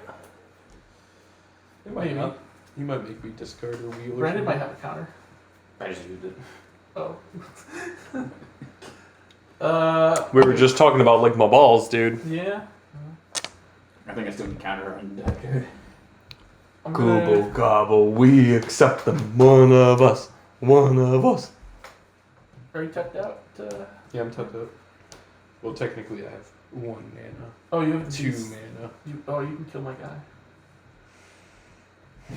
It might Maybe. not. You might make me discard or wheel. Or Brandon might something. have a counter. I just used it. Oh. We were just talking about Ligma balls, dude. Yeah. I think I still can counter on deck, dude. I'm Gobble gonna, gobble, we accept them. One of us. One of us. are you tapped out? Yeah, I'm tapped out. Well, technically, I have 1 mana. Oh, you have 2 these- mana. You can kill my guy.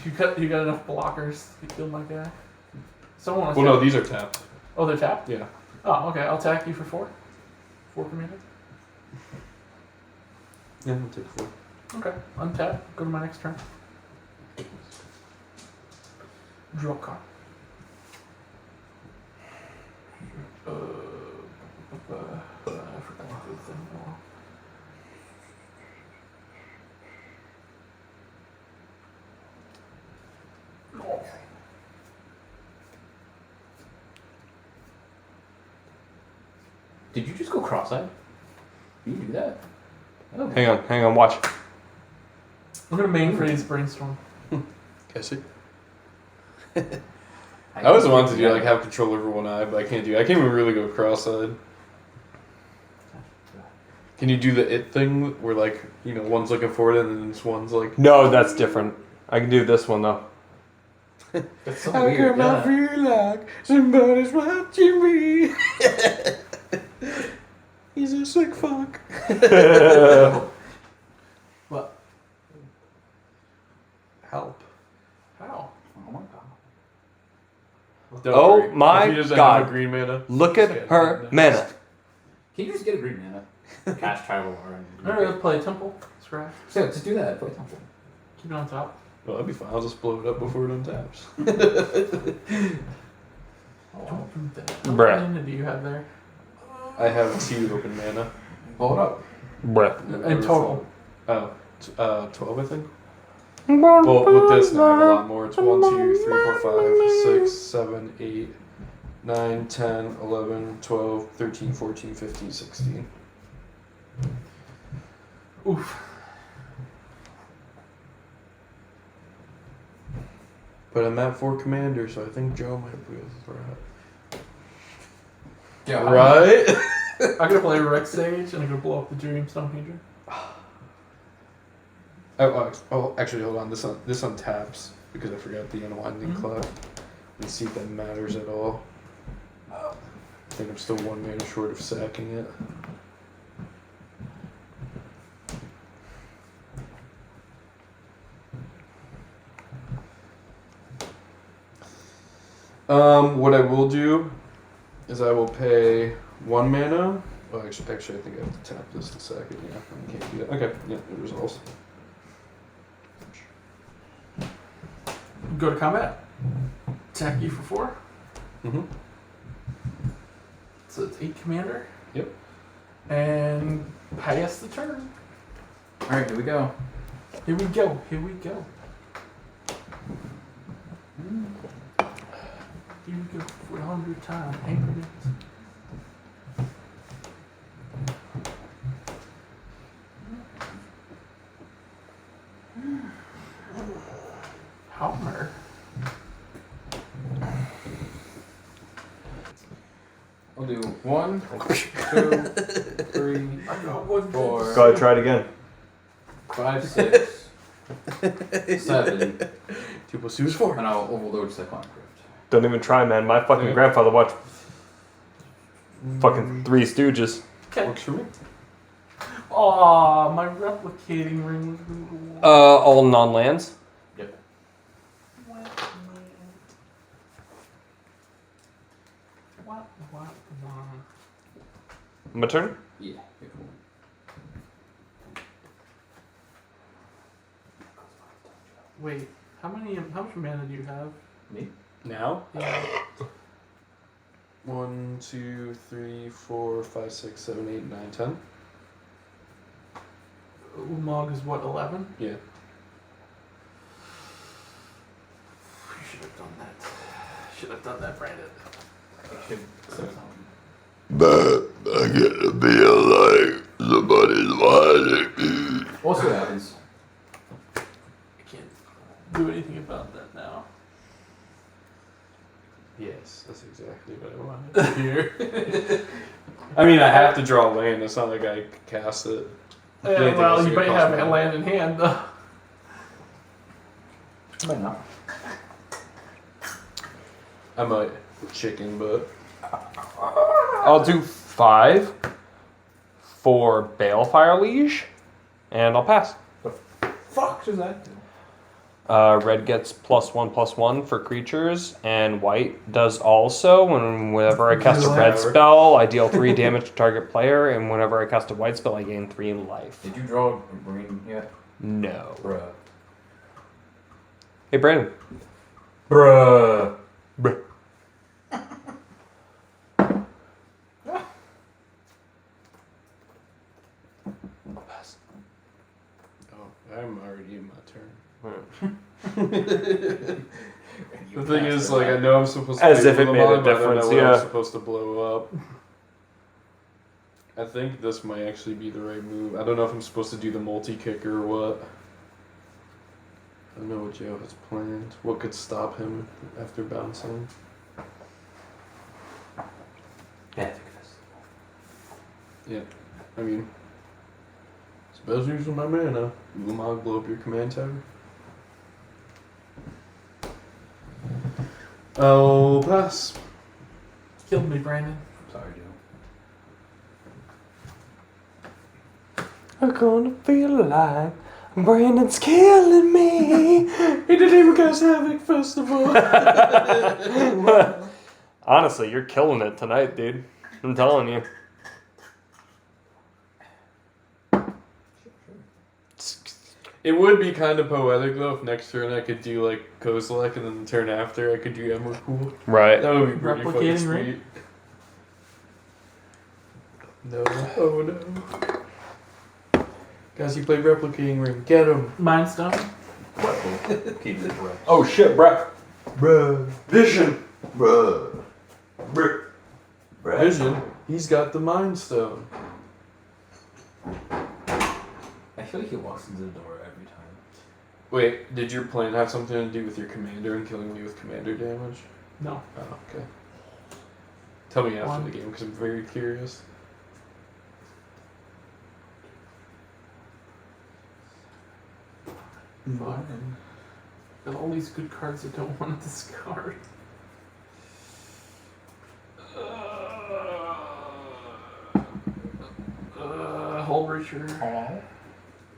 You got enough blockers to kill my guy. Someone wants Well, to. no, these are tapped. Oh, they're tapped. Yeah. Oh, okay. I'll attack you for 4. 4 commander. Yeah, I'll take 4. Okay, untap. Go to my next turn. Draw a card. I forgot to do the thing. Oh. Did you just go cross-eyed? You do that? Oh. Hang on, watch. I'm gonna main phrase brainstorm. Guess it. I always wanted to do like have control over one eye, but I can't do. I can't even really go cross-eyed. Can you do the it thing where like one's looking forward and then this one's like? No, that's different. I can do this one though. That's so How weird. come I feel like somebody's watching me? He's a sick fuck. What? Help. How? Oh my god. Don't Oh worry. my If he doesn't God. have a green mana. Look at her mana. Can you just get a green mana? Cast Tribal War Alright, let's play Temple. Scratch. So just do that. Play Temple. Keep it on top. Well, that'd be fine. I'll just blow it up before it untaps. Don't do that. How Bruh. much mana do you have there? I have 2 open mana. Blow it up. Bruh. In total. Oh, 12 I think. Well, with this now I have a lot more. It's 1, 2, 3, 4, 5, 6, 7, 8, 9, 10, 11, 12, 13, 14, 15, 16. Oof. But I'm at 4 commander, so I think Joe might be with that. Yeah. Right? I'm gonna play Rex Sage and I'm gonna blow up the Dreamstone Hedron. Oh, actually, hold on. This untaps because I forgot the Unwinding Clock. Let's see if that matters at all. I think I'm still 1 mana short of sacking it. What I will do is I will pay 1 mana. Oh, actually, I think I have to tap this to sack it. Yeah, I can't do that. Okay, yeah, it resolves. Go to combat. Attack you for 4. Mm-hmm. So it's 8 commander. Yep. And pass the turn. Alright, here we go. Here we go. Here we go. Here we go. 400 times. Increments. Homer. I'll do 1, 2, 3, I got 1, 4, Go ahead, try it again. 5, 6, 7, 2 plus 2 is 4. and I'll overload Cyclone Crypt. Don't even try, man. My fucking grandfather watched fucking Three Stooges. Works for me. Aw, my replicating ring was going to All non-lands. Yep. What? My turn? Yeah. Wait, how much mana do you have? Me? Now? Yeah. 1, 2, 3, 4, 5, 6, 7, 8, 9, 10. Umog is what, 11? Yeah. You should have done that. Should have done that, Brandon. I should say something. But I get to feel like somebody's watching me. We'll see what happens. I can't do anything about that now. Yes, that's exactly what I wanted to hear. I mean, I have to draw land. It's not like I cast it. Yeah, Anything well, else you could might cost have me a money. land in hand, though. Might not. I might chicken, but I'll do 5 for Balefire Liege, and I'll pass. Fuck does that do? Red gets +1/+1 for creatures, and white does also. Whenever I cast a red spell, I deal 3 damage to target player, and whenever I cast a white spell, I gain 3 life. Did you draw a green yet? No. Bruh. Hey, Brandon. Bruh. Bruh. Oh, I'm already in my turn. The thing is, like, I know I'm supposed to As play if it made a Ulamog, but I don't difference, know what yeah. I'm supposed to blow up. I think this might actually be the right move. I don't know if I'm supposed to do the multi-kicker or what. I don't know what Joe has planned. What could stop him after bouncing? Yeah, I mean, it's the best use of my mana. Ulamog, blow up your command tower. I'll pass. Killed me, Brandon. Sorry, Joe. I'm gonna feel like Brandon's killing me. He didn't even cast Havoc Festival. Honestly, you're killing it tonight, dude. I'm telling you. It would be kind of poetic though if next turn I could do like Kozilek and then the turn after I could do Emrakul. Right. That would be pretty fucking Replicating sweet. ring? No. Oh no. Guys, he played Replicating Ring. Get him. Mind Stone. Keep it correct. Oh shit, bruh. Bruh. Vision. Bruh. Bruh. Vision. He's got the Mind Stone. I feel like he walks into the door every time. Wait, did your plan have something to do with your commander and killing me with commander damage? No. Oh, okay. Tell me after One. the game because I'm very curious. Fine. Got all these good cards I don't want to discard. Hull Breacher.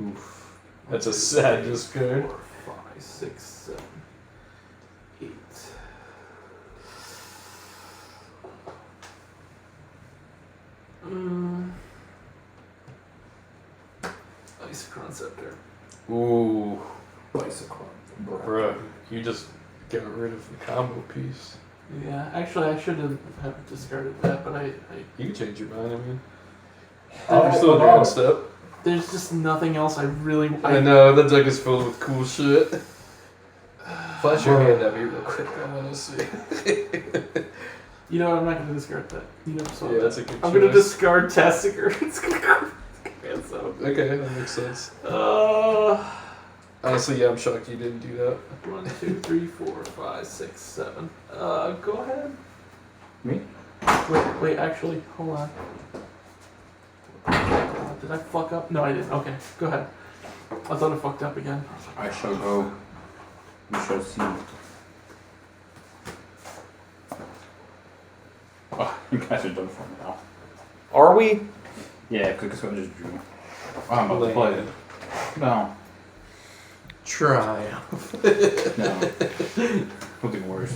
Oof. That's a sad discard. 4, 5, 6, 7, 8. Ice Conceptor. Ooh. Bicycle. Bruh, you just got rid of the combo piece. Yeah, actually I should have discarded that, but I You can change your mind, I mean. Oh, You're still doing step. there's just nothing else I really. I know, the deck is filled with cool shit. Flash your hand at me real quick, I wanna see. You know what? I'm not gonna discard that. You know, so Yeah, that's a good I'm gonna choice. discard Tasigur. It's gonna go. So. Okay, that makes sense. Uh, Honestly, yeah, I'm shocked you didn't do that. 1, 2, 3, 4, 5, 6, 7. Go ahead. Me? Wait. Actually, hold on. Did I fuck up? No, I didn't. Okay, go ahead. I thought I fucked up again. I shall go. We shall see. Oh, you guys are done for now. Are we? Yeah, because I just drew. I'm about to play it. No. Triumph. No. Something worse.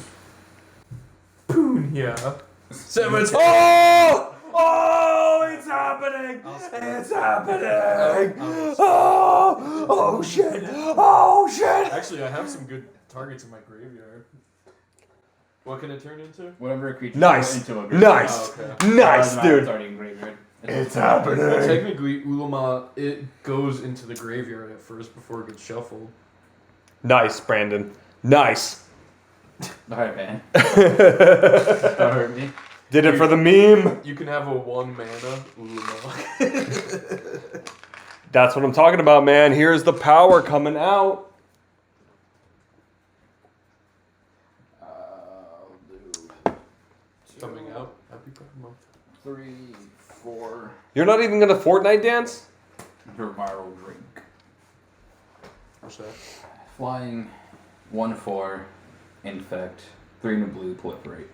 Yeah. Cemetery. Oh! Oh! It's happening! It's happening! Oh! Oh shit! Oh shit! Actually, I have some good targets in my graveyard. What can it turn into? Whatever a creature Nice. into a graveyard. Nice! Oh, okay. Nice, It's dude! already in graveyard. It's Well, happening! technically, Ulama, it goes into the graveyard at first before it gets shuffled. Nice, Brandon. Nice. Alright, man. Don't hurt me. Did it for the meme. You can have a 1 mana Ulama. That's what I'm talking about, man. Here's the power coming out. Coming out. Happy Pride Month. 3, 4. You're not even gonna Fortnite dance? Your viral drink. What's that? Flying. 1/4. Infect. 3 in a blue. Proliferate.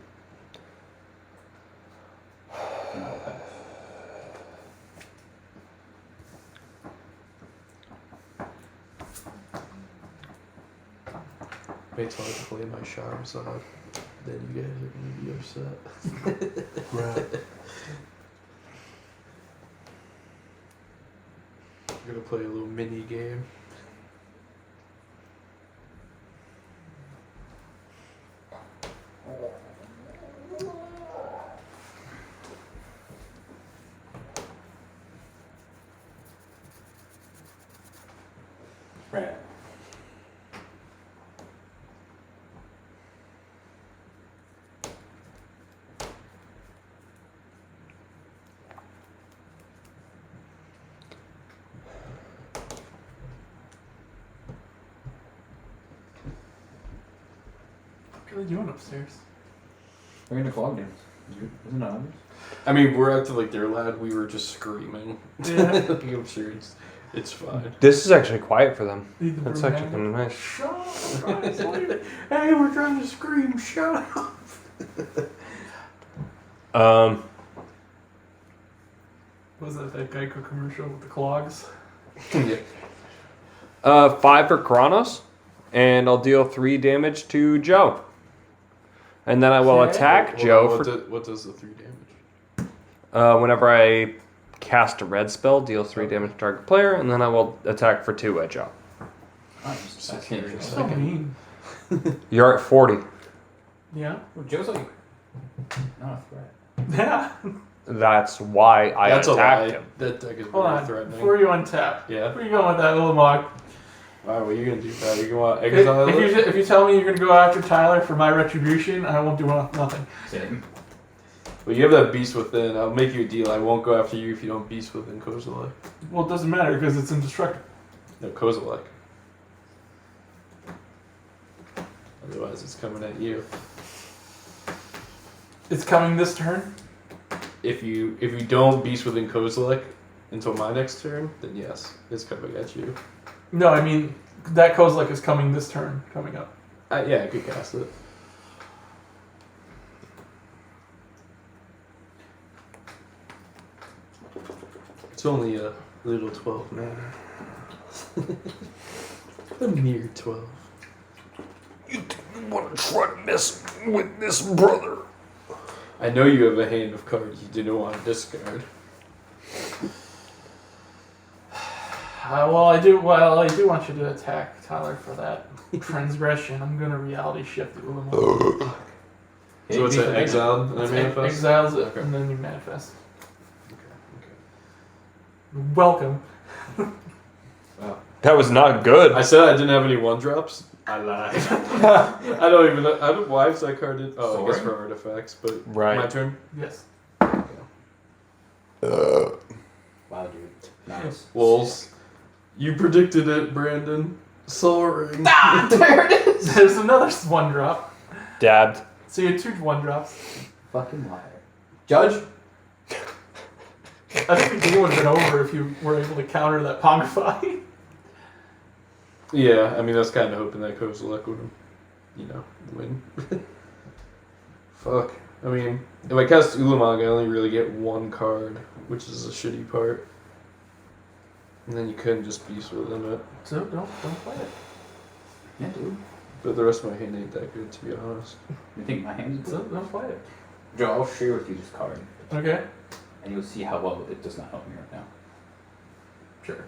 And I'll pass. wait till I play my Charizard. Then you guys are gonna be upset. Right. We're gonna play a little mini game. Right. What are they doing upstairs? They're in the club dance. Isn't it obvious? I mean, we're acting like they're loud. We were just screaming. Yeah. I'm sure it's fine. This is actually quiet for them. Need the That's broom actually kind handle. of nice. Shut up, guys. Hey, we're trying to scream. Shut up. Was that Geico commercial with the clogs? Yeah. 5 for Kronos, and I'll deal 3 damage to Joe. And then I will Okay. attack Joe for What does the 3 damage? whenever I cast a red spell, deal 3 damage to target player, and then I will attack for 2 at Joe. Nice. That's Second. interesting. So mean. You're at 40. Yeah. Well, Joe's like not a threat. Yeah. That's why I That's a attacked lie. him. That deck is Hold very on. threatening. Before you untap, Yeah. where you going with that little mog? Alright, what are you gonna do, Pat? You want exile it? If you tell me you're gonna go after Tyler for my retribution, I won't do nothing. Same. Well, you have that Beast Within. I'll make you a deal. I won't go after you if you don't Beast Within Kozilek. Well, it doesn't matter because it's indestructible. No, Kozilek. Otherwise, it's coming at you. It's coming this turn. If you don't Beast Within Kozilek until my next turn, then yes, it's coming at you. No, I mean that Kozilek is coming this turn. Coming up. Yeah, I could cast it. It's only a little 12 mana. A mere 12. You want to try to mess with this brother? I know you have a hand of cards you didn't want to discard. Well, I do want you to attack Tyler for that transgression. I'm gonna reality shift it a little more. So it's an exiled and I manifest? Exiles it, Okay. and then you manifest. Okay. Welcome. That was not good. I said I didn't have any 1-drops. I lied. I don't even know. Why is that card in? Oh, I guess Sorry? for artifacts, but Right. my turn? Yes. Wow, dude. Nice. Wolves. You predicted it, Brandon. Soaring. There it is. There's another 1-drop. Dabbed. So you had 2 1-drops. Fucking liar. Judge? I think the game would have been over if you were able to counter that Pongify. Yeah, I mean, that's kind of hoping that Kozilek would, win. Fuck. I mean, if I cast Ulamog, I only really get 1 card, which is a shitty part. And then you couldn't just Beast Within it. So don't play it. Yeah, dude. But the rest of my hand ain't that good, to be honest. You think my hand's So good? don't play it. Joe, I'll share with you this card, Okay. and you'll see how well it does not help me right now. Sure.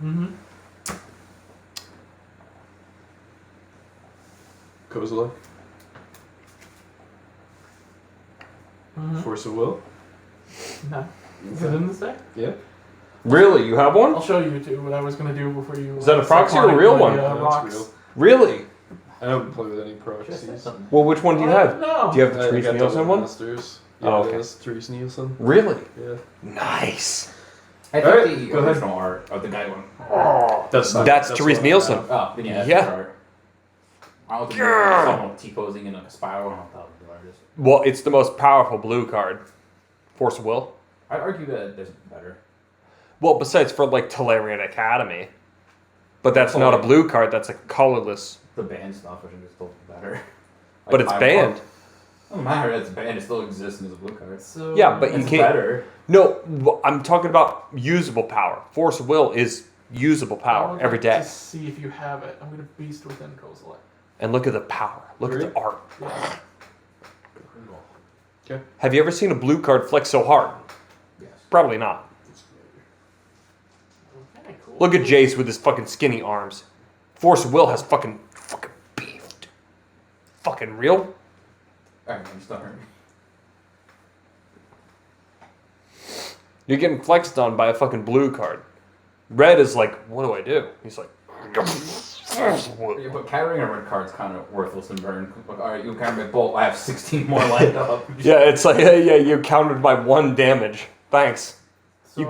Mm-hmm. Kozilek. Mm-hmm. Force of Will. No. Is it in this deck? Yeah. Really? You have one? I'll show you two what I was gonna do before you. Is that a proxy or a real one? Yeah, that's Rocks. real. Really? I don't play with any Should I proxies. say something? Well, which one do you have? No. Do you have the I Therese got Nielsen Double one? Masters. Yeah, Oh, okay. that's Therese Nielsen. Really? Yeah. Nice. I Alright, think the go ahead. original art of the guy one. That's Therese what I Nielsen. have. Oh, then yeah, that's Yeah. the art. I don't think there's someone T-posing in like a spiral. I don't know what the art is. Well, it's the most powerful blue card. Force of Will. I'd argue that there's better. Well, besides for like Tolarian Academy. But that's not a blue card, that's a colorless. The banned stuff, I think is still better. But it's banned. Doesn't matter, it's banned, it still exists as a blue card. So Yeah, but you It's can't. better. No, I'm talking about usable power. Force of Will is usable I power would every like day. To see if you have it, I'm gonna beast within Kozilek. And look at the power. Look at the art. Yeah. Okay. Have you ever seen a blue card flex so hard? Yes. Probably not. Okay, cool. Look at Jace with his fucking skinny arms. Force of Will has fucking beefed. Fucking real? Alright, I'm starting. You're getting flexed on by a fucking blue card. Red is like, what do I do? He's like, Yeah, but carrying a red card's kind of worthless in burn. Like, alright, you carry my bolt, I have 16 more lined up. yeah, it's like, yeah, you countered my 1 damage. Thanks. So,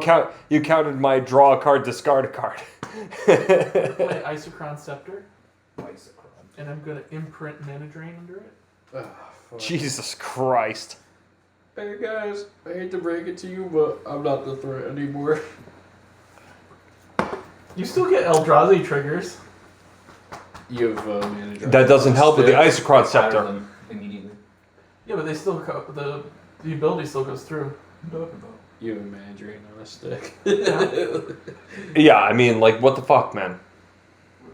You counted my draw a card, discard a card. play Isochron Scepter, Nice. and I'm gonna imprint Mana Drain under it. Ah, fuck. Jesus Christ. Hey guys, I hate to break it to you, but I'm not the threat anymore. You still get Eldrazi triggers. You have manager. That doesn't help with the Isochron Fire Scepter. them immediately. Yeah, but they still the ability still goes through. You have a manager on a stick. Yeah, I mean, like, what the fuck, man?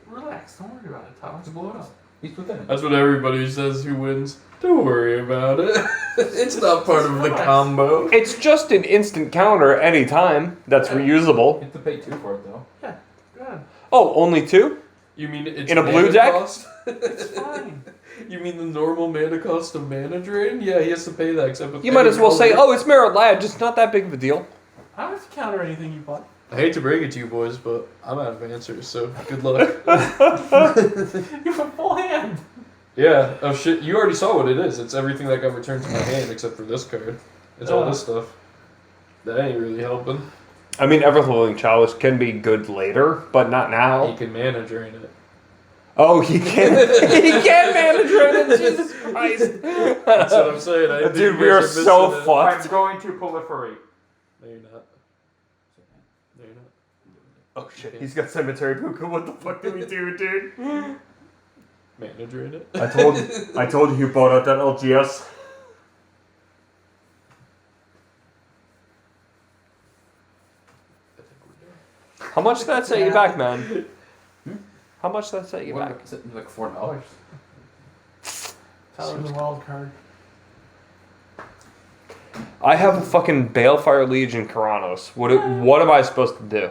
Relax, don't worry about it, Thomas. Blow it up. He's within it. That's what everybody says who wins. Don't worry about it. It's not part of the combo. It's just an instant counter anytime that's You reusable. have to pay 2 for it though. Yeah, go ahead. Oh, only 2? You mean it's In a blue mana deck? cost? It's fine. You mean the normal mana cost of mana drain? Yeah, he has to pay that. Except with You might any as well say, color. oh, it's Merit Lad, just not that big of a deal. I don't have to counter anything you bought. I hate to break it to you boys, but I'm out of answers. So good luck. You have a full hand. Yeah. Oh shit! You already saw what it is. It's everything that got returned to my hand except for this card. It's all this stuff. That ain't really helping. I mean, Everflowing Chalice can be good later, but not He now. can mana drain it. Oh, he can. He can manage it. Jesus Christ. That's what I'm saying. I think Dude, you we guys are missing so it. fucked. I'm going to proliferate. No, you're not. No, you're not. Oh shit, he's got Cemetery Puka. What the fuck do we do, dude? Mana drain it. I told you bought out that LGS. I think we're done. How much did that set you back, man? How much did that set you back? Is it like $4? Tyler's a wild card. I have a fucking Balefire Legion Karanos. What am I supposed to do?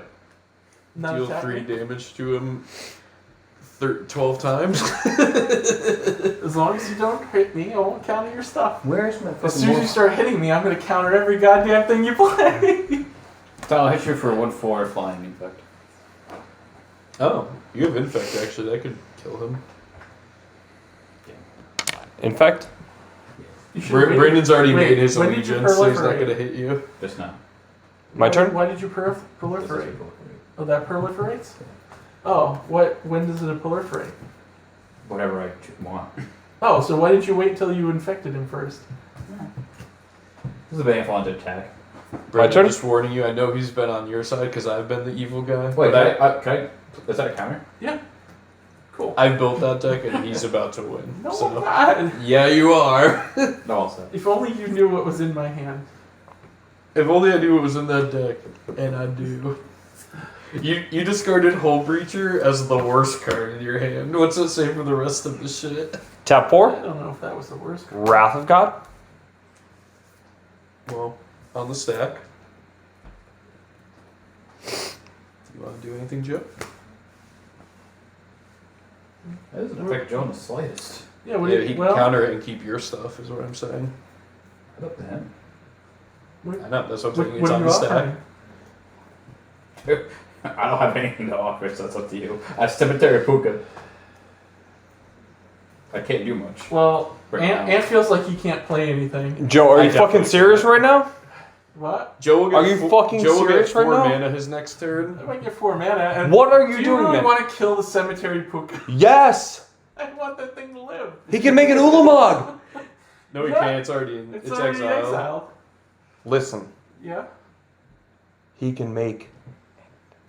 Not Deal attack 3 me. damage to him 12 times. As long as you don't hit me, I won't counter your stuff. Where's my As soon as you start hitting me, I'm gonna counter every goddamn thing you play. So I'll hit you for 1/4 flying infect. Oh, you have infect actually. That could kill him. Infect? You should wait. Brandon's already Wait, made his when did you allegiance, so he's not proliferate? gonna hit you. Just now. My turn? Why did you proliferate? Oh, that proliferates? Oh, when does it proliferate? Whatever I want. Oh, so why didn't you wait till you infected him first? This is a Banflon to attack. Brandon, turn? just warning you. I know he's been on your side because I've been the evil guy. Wait, but can I? Is that a counter? Yeah. Cool. I built that deck and he's about to win. No, so. I'm not. Yeah, you are. No, I'll say. If only you knew what was in my hand. If only I knew what was in that deck, and I do. You discarded Hull Breacher as the worst card in your hand. What's it say for the rest of the shit? Tap I 4? don't know if that was the worst card. Wrath of God? Well, on the stack. You want to do anything, Joe? That doesn't affect Joe in the slightest. Yeah, what Yeah, do he you, can well, counter it and keep your stuff, is what I'm saying. Up to him. I know, that's what I'm what, saying. what It's are on you the stack. offering? I don't have anything to offer, so that's up to you. I have Cemetery Puka. I can't do much. Well, Right Ant, now. Ant feels like he can't play anything. Joe, are I you fucking definitely serious can't. right now? What? Joe will get Are you fucking Joe will serious get 4 right now? mana his next turn. I might get 4 mana. And What are you do doing, you really man? want to kill the Cemetery Puka? Yes! I want that thing to live. He can make an Ulamog! No, he Yeah. can't. It's already in. It's It's already exiled. exiled. Listen, Yeah. he can make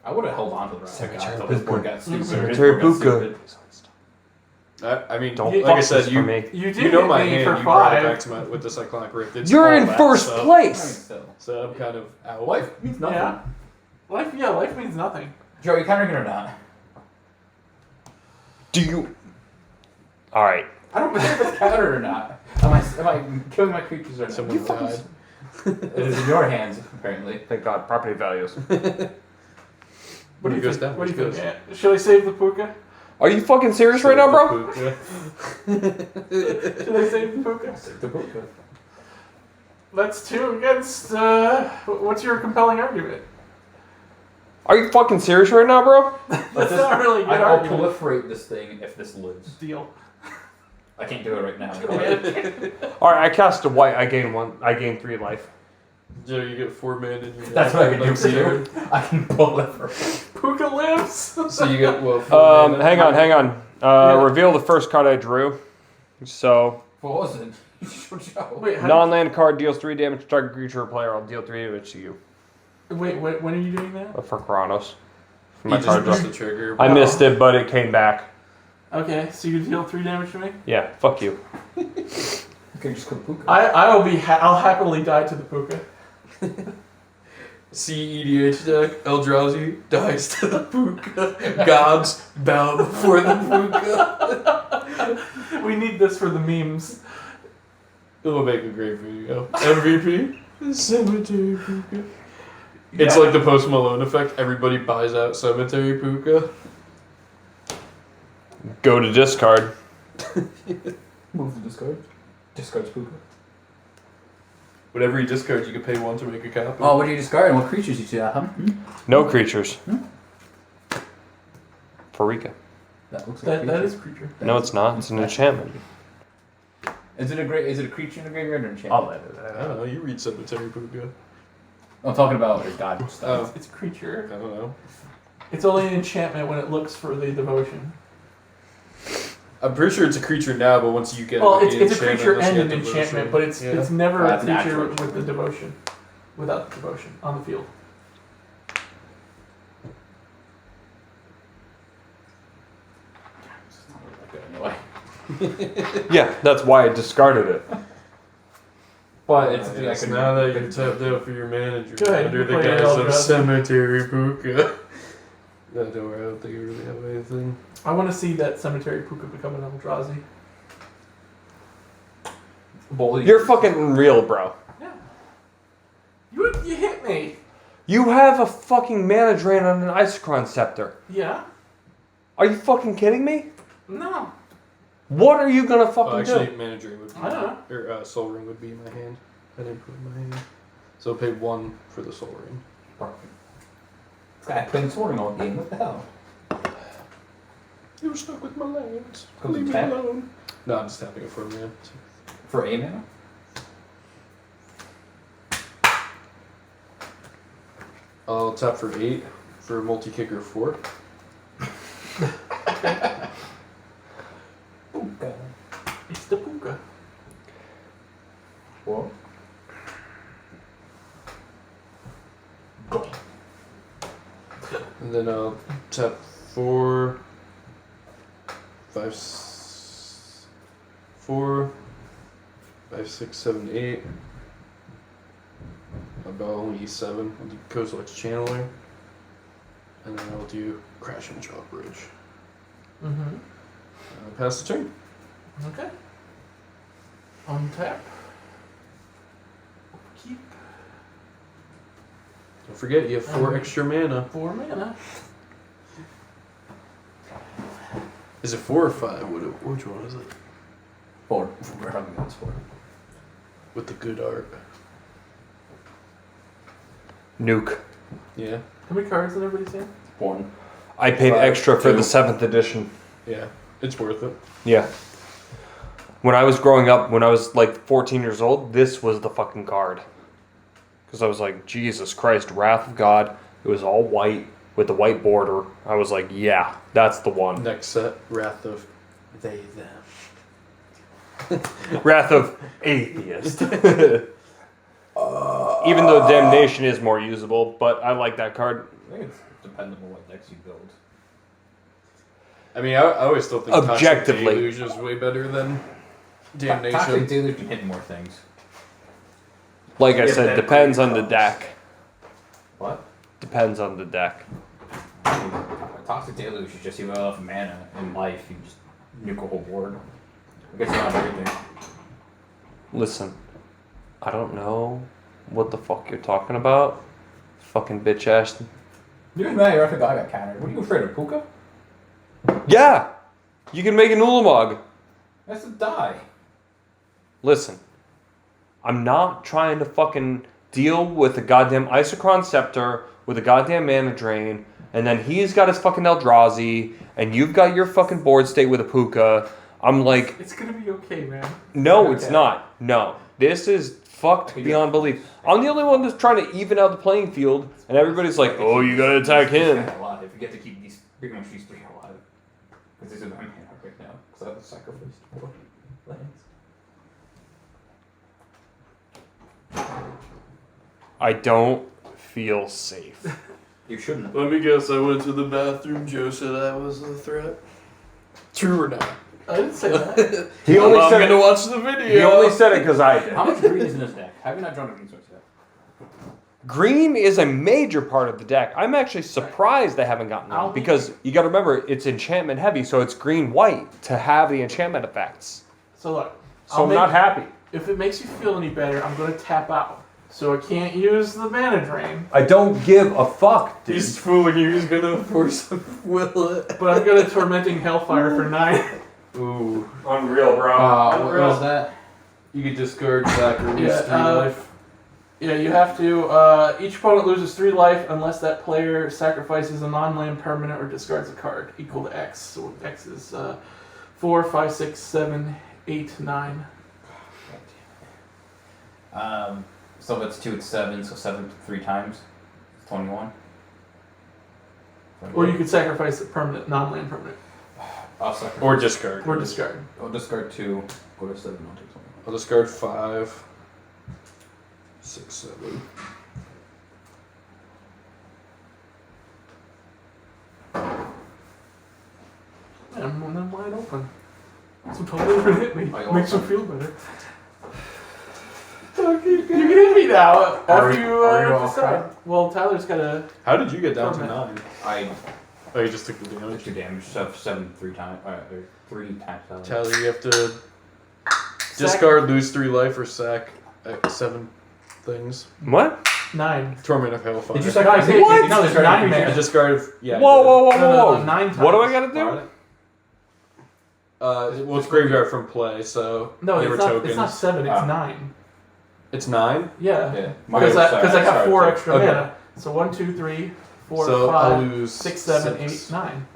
I would have held on to the rest of the guy until this board got stupid. Cemetery His board got Puka. stupid. I mean, Don't like fuck I said, this you for me. You did you know hit my me hand. for You brought it 5. back to my with the Cyclonic Rift. It's You're all in that first stuff. I mean, place! still. So I'm kind of out. Life means nothing. Yeah. Life means nothing. Joe, you countering it or not? Do you? All right. I don't care if it's countered or not. Am I killing my creatures or not? Someone died. It is in your hands, apparently. Thank God. Property values. What do you goes think? down, What do you goes. think? Yeah. Should I save the puka? Are you fucking serious right now, bro? Should I save the puka? Save the puka. That's 2 against. What's your compelling argument? Are you fucking serious right now, bro? That's not really a good I'll argument. proliferate this thing if this lives. Deal. I can't do it right now. All right. I cast a white. I gain 1. I gain 3 life. Joe, you get 4 mana in your That's what I can do next for turn. you. I can proliferate. Puka lives. So you get what? 4 mana? Hang on. Yeah. Reveal the first card I drew. So, What was it? Joe. Wait, how non-land card deals 3 damage to target creature or player. I'll deal 3 damage to you. wait, when are you doing that? For Kronos. For He my just card missed draw. the trigger. I missed it, but it came back. Okay, so you deal 3 damage to me. Yeah, fuck you. Okay, just kill puka. I will be. I'll happily die to the puka. See EDH deck, Eldrazi dies to the puka. Gods bow before the puka. We need this for the memes. It'll make a great video. MVP, Cemetery Puka. It's like the Post Malone effect. Everybody buys out Cemetery Puka. Go to discard. Move the discard. Discard's puka. Whatever you discard, you can pay 1 to make a copy. Oh, what do you discard and what creatures you see? Huh? No creatures. Farika. That looks like That is a creature. No, it's not. It's an enchantment. Is it a creature in a graveyard or an enchantment? I'll let it. I don't know. You read Cemetery Puka. I'm talking about his god stuff. Oh, It's a creature. I don't know. It's only an enchantment when it looks for the devotion. I'm pretty sure it's a creature now, but once you get Well, an it's a enchantment, creature unless you and get an devotion. enchantment, but it's Yeah. never Oh, a that's an creature actual with the devotion. Without the devotion on the field. It's not really that good anyway. Yeah, that's why I discarded it. But it's Yes, now that you're tapped out for your manager, Go ahead, under you the play guise of Eldrazi. Cemetery Puka. No, don't worry, I don't think I really have anything. I want to see that cemetery puka become an Eldrazi. You're fucking real, bro. Yeah. You hit me. You have a fucking mana drain on an Isochron Scepter. Yeah. Are you fucking kidding me? No. What are you gonna fucking Actually, do? manager would be, I don't know. or Soul Ring would be in my hand. I didn't put it in my hand. So I'll pay 1 for the Soul Ring. Perfect. This guy playing sorting all game. What the hell? You were stuck with my lands. Goes Leave me tap. alone. No, I'm just tapping it for a man. For a mana? I'll tap for 8 for a multi-kicker 4. Puka. It's the puka. 4. And then I'll tap 4, 5, 4, 5, 6, 7, 8. About only 7. I'll do Kozilek's Channeler. And then I'll do Crash and Drawbridge. Mm-hmm. Pass the turn. Okay. Untap. Keep Don't forget, you have 4 extra mana. 4 mana. Is it 4 or 5? Which one is it? 4. We're talking about 4. With the good art. Nuke. Yeah. How many cards in everybody's hand? 1. I paid 5, extra for 2. the 7th edition. Yeah. It's worth it. Yeah. When I was growing up, when I was like 14 years old, this was the fucking card. Because I was like, Jesus Christ, Wrath of God. It was all white with the white border. I was like, yeah, that's the one. Next set, Wrath of They, Them. Wrath of Atheist. Even though Damnation is more usable, but I like that card. I think it's dependable what decks you build. I mean, I always still think Objectively. Toxic Deluge is way better than Damnation. Toxic Deluge can hit more things. Like I If said, that depends green on the comes. deck. What? Depends on the deck. I Toxic Deluge is just you have enough mana in life, you just nuke a whole board. I guess not everything. Listen, I don't know what the fuck you're talking about. Fucking bitch ass. You're mad you're after God got countered. What are you afraid of, Puka? Yeah! You can make an Ulamog. That's a die. Listen, I'm not trying to fucking deal with a goddamn Isochron Scepter with a goddamn mana drain, and then he's got his fucking Eldrazi, and you've got your fucking board state with a Puka. I'm like... It's gonna be okay, man. No, it's not. No. This is fucked beyond belief. I'm the only one that's trying to even out the playing field, and everybody's like, oh, you gotta attack him. Alive. You get to keep these, pretty much these 3 alive. Because these are my mana right now. Because I have sacrificed 4 lands. I don't feel safe. You shouldn't. Let me guess, I went to the bathroom. Joe said that was the threat. True or not? I didn't say that. I'm gonna watch the video. He only said it because I did. How much green is in this deck? Have you not drawn a green source yet? Green is a major part of the deck. I'm actually surprised they haven't gotten it because you got to remember it's enchantment heavy, so it's green-white to have the enchantment effects. So look. So I'm not happy. If it makes you feel any better, I'm going to tap out. So I can't use the mana drain. I don't give a fuck, dude. He's fooling you. He's gonna force will it. But I'm going to Tormenting Hellfire for 9. Ooh. Unreal, bro. What was that? You could discard that or lose 3 life. Yeah, you have to. Each opponent loses 3 life unless that player sacrifices a non-land permanent or discards a card equal to X. So X is 4, 5, 6, 7, 8, 9. So if it's 2, it's 7. So 7 3 times. It's 21. Or you could sacrifice a permanent, non-land permanent. I'll sacrifice. Or discard. Or discard. I'll discard 2. Go to 7. I'll take 20. I'll discard 5. 6, 7. And then wide open. So totally hit me. Makes you feel better. You can hit me now after you decide. Well, Tyler's got to. How did you get down to 9? Oh, you just took the damage? 2 damage. So 7 3 times. Or 3 times. Tyler, you have to discard, lose 3 life, or sack 7 things. What? 9. Torment of Hellfire. Did you sacrifice it? What? No, there's 9 9 I mana. discarded. Yeah. Whoa. No, 9 times. What do I gotta do? Well, it's graveyard from play, so No, they were it's not, tokens. it's not 7, it's 9. It's 9? Yeah. Yeah. Because I got 4 extra Okay. mana. So 1, 2, 3, 4, So I'll 5, lose 6, 7, 6. 8, 9.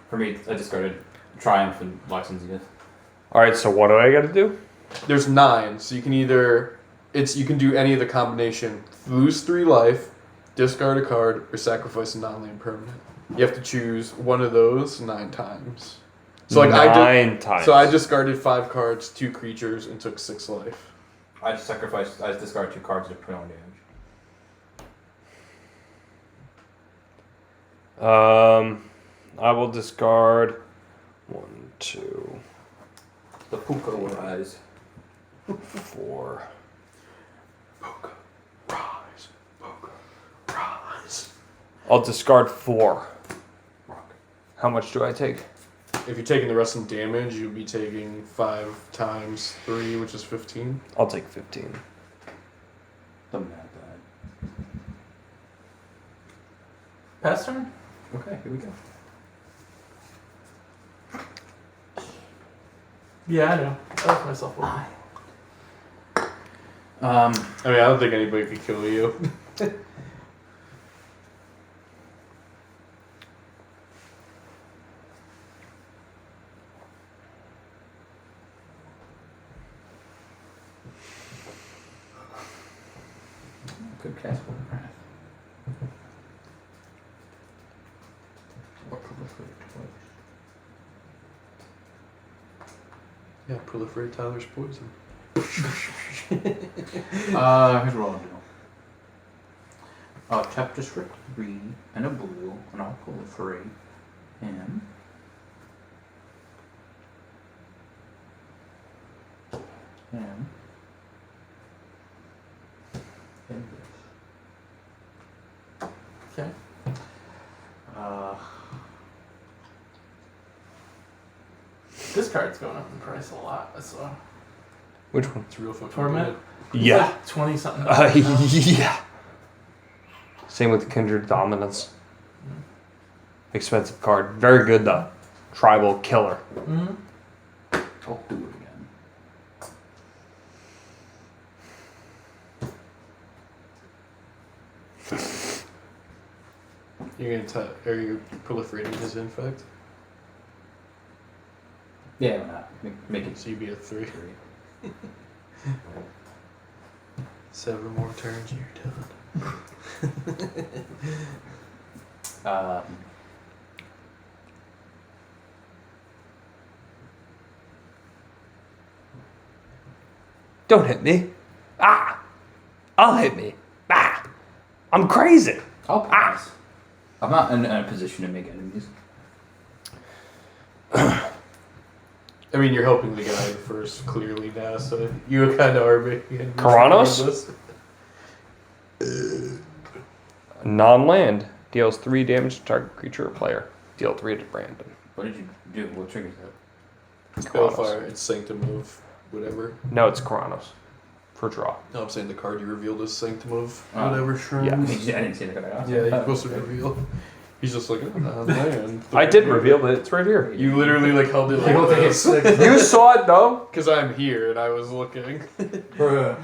For me, I discarded Triumph and Luxon's Zenith. Alright, so what do I gotta do? There's 9, so you can either you can do any of the combination: lose 3 life, discard a card, or sacrifice a non-land permanent. You have to choose one of those 9 times. So like 9 times. So I discarded 5 cards, 2 creatures, and took 6 life. I discarded 2 cards and took 21 damage. I will discard 1, 2, The Puka will rise. 4. Poker, rise, poker, rise. I'll discard 4. How much do I take? If you're taking the rest in damage, you'll be taking 5 times 3, which is 15. I'll take 15. Something like that. Pass turn? Okay, here we go. Yeah, I know. I left myself alone. I mean, I don't think anybody could kill you. Good cast Volrath. Yeah, proliferate Tyler's poison. Here's what I'll do. I'll tap District 3 and a blue, and I'll proliferate him. And this. Okay. This card's going up in price a lot. I saw. Which one? It's real fucking Torment. good. Yeah. Like 20 something. Yeah. Same with Kindred Dominance. Expensive card. Very good though. Tribal killer. Mm-hmm. I'll do it again. You're gonna are you proliferating his infect? Yeah, why not? Make it So you'd be at 3. 3. 7 more turns, you're done. Don't hit me. Ah! I'll hit me. Ah! I'm crazy. I'll pass. I'm not in a position to make enemies. I mean, you're helping the guy first, clearly now, so you kind of are making Karanos? Non-land. Deals 3 damage to target creature or player. Deal 3 to Brandon. What did you do? What triggers that? Spellfire, it's Sanctum of whatever. No, it's Karanos. For draw. No, I'm saying the card you revealed is Sanctum of Oh. whatever shrooms. Yeah. I didn't see the card. Yeah, you're supposed to reveal. He's just like, oh, man. I did reveal it. It's right here. You literally like held it like You'll take this. You saw it though. Because I'm here and I was looking. Bruh.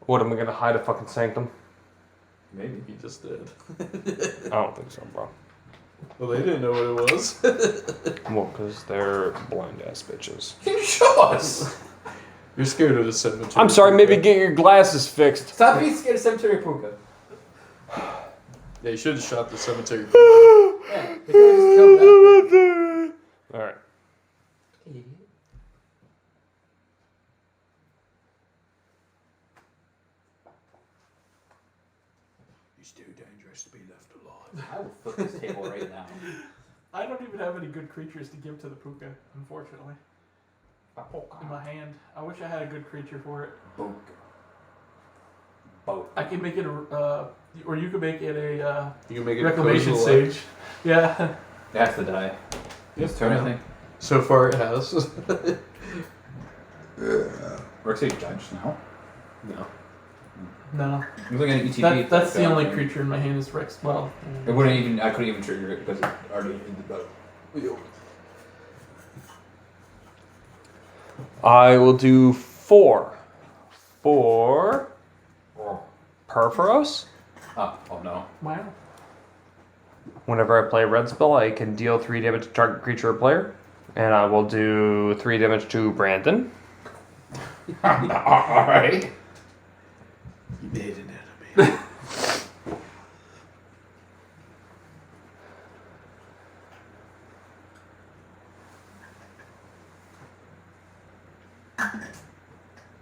What, am I gonna hide a fucking Sanctum? Maybe. He just did. I don't think so, bro. Well, they didn't know what it was. Well, because they're blind ass bitches. You show us! You're scared of the cemetery. I'm sorry, maybe get your glasses fixed. Stop being scared of Cemetery Puka. Yeah, you should have shot the cemetery. Yeah, they could've just killed that. Alright. He's too dangerous to be left alive. I will flip this table right now. I don't even have any good creatures to give to the Puka, unfortunately. In my hand. I wish I had a good creature for it. Book. Boat. I can make it a, or you could make it a You can make it reclamation Kozilek. sage. Yeah. It has to die. This turn, I think. So far it has. Works a judge now. No. No. You're looking at ETB. That's the only creature in my hand is Rex. Well. It wouldn't even. I couldn't even trigger it because it already in the boat. I will do 4. 4 Perforos. Oh no. Wow. Whenever I play a red spell, I can deal 3 damage to target creature or player. And I will do 3 damage to Brandon. Alright. You made an enemy.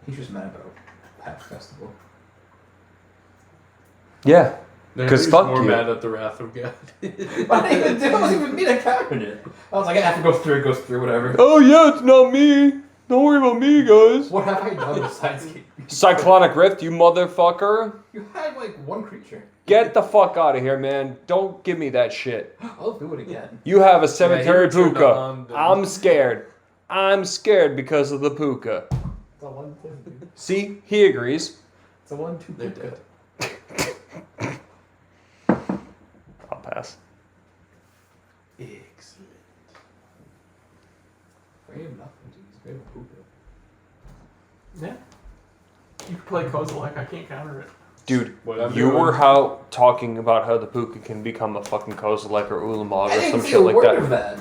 He's just mad about Pack Festival. Yeah. Because fuck more you. mad at the wrath of God. I don't even mean I countered it. I was like, I have to go through, it goes through, whatever. Oh yeah, it's not me. Don't worry about me, guys. What have I done besides Cyclonic Rift, you motherfucker. You had like one creature. Get the fuck out of here, man. Don't give me that shit. I'll do it again. You have a cemetery he turned puka. on the- I'm scared. I'm scared because of the puka. It's a 1-2, dude. See, he agrees. It's a 1-2 They're puka. dead. I'll pass. Excellent. Grave nothing, jeez. Grave puka. Yeah. You can play Kozilek. I can't counter it. Dude, What I'm you doing- were talking about how the puka can become a fucking Kozilek or Ulamog I or didn't some see shit a like word that. of that.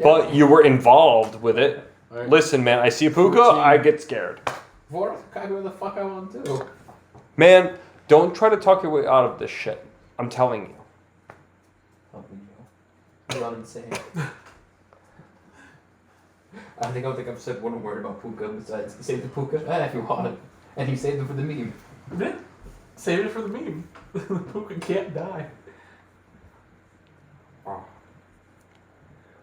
But you were involved with it. Alright. Listen, man, I see a puka, 14. I get scared. Volrath can whoever the fuck I want to. Man, don't try to talk your way out of this shit. I'm telling you. Help me, Joe. You're insane. I don't think I've said one word about puka besides save the puka if you want it. And he saved it for the meme. Yeah. Save it for the meme. The Puka can't die.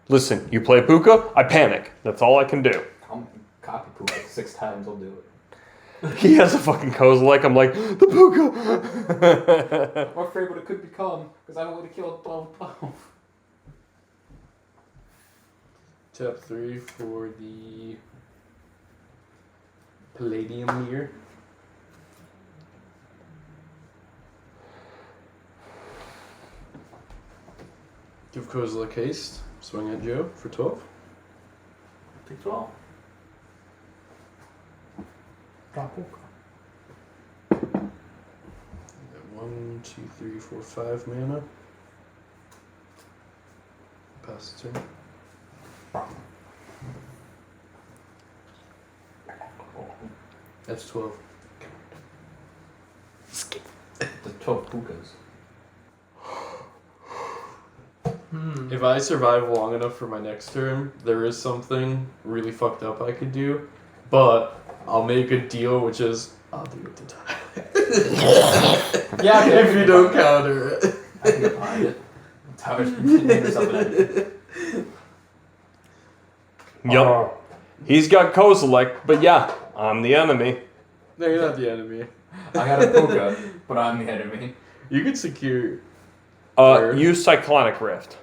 Listen, you play puka, I panic. That's all I can do. I'll copy puka 6 times, I'll do it. He has a fucking Kozilek. I'm like, the puka! I'm afraid what it could become, because I've only killed 12. Tap 3 for the Palladium Mirror. Give Kozilek haste. Swing at Joe for 12. Take 12. Drop hook. 1, 2, 3, 4, 5 mana. Pass the turn. That's 12. The 12 pukas. If I survive long enough for my next turn, there is something really fucked up I could do, but I'll make a deal, which is I'll do it to Tyler. Yeah, if you don't counter it. I can get behind it. Tyler's or something. Yup. He's got Kozilek, but yeah, I'm the enemy. No, you're not the enemy. I got a puka, but I'm the enemy. You can secure. Use Cyclonic Rift.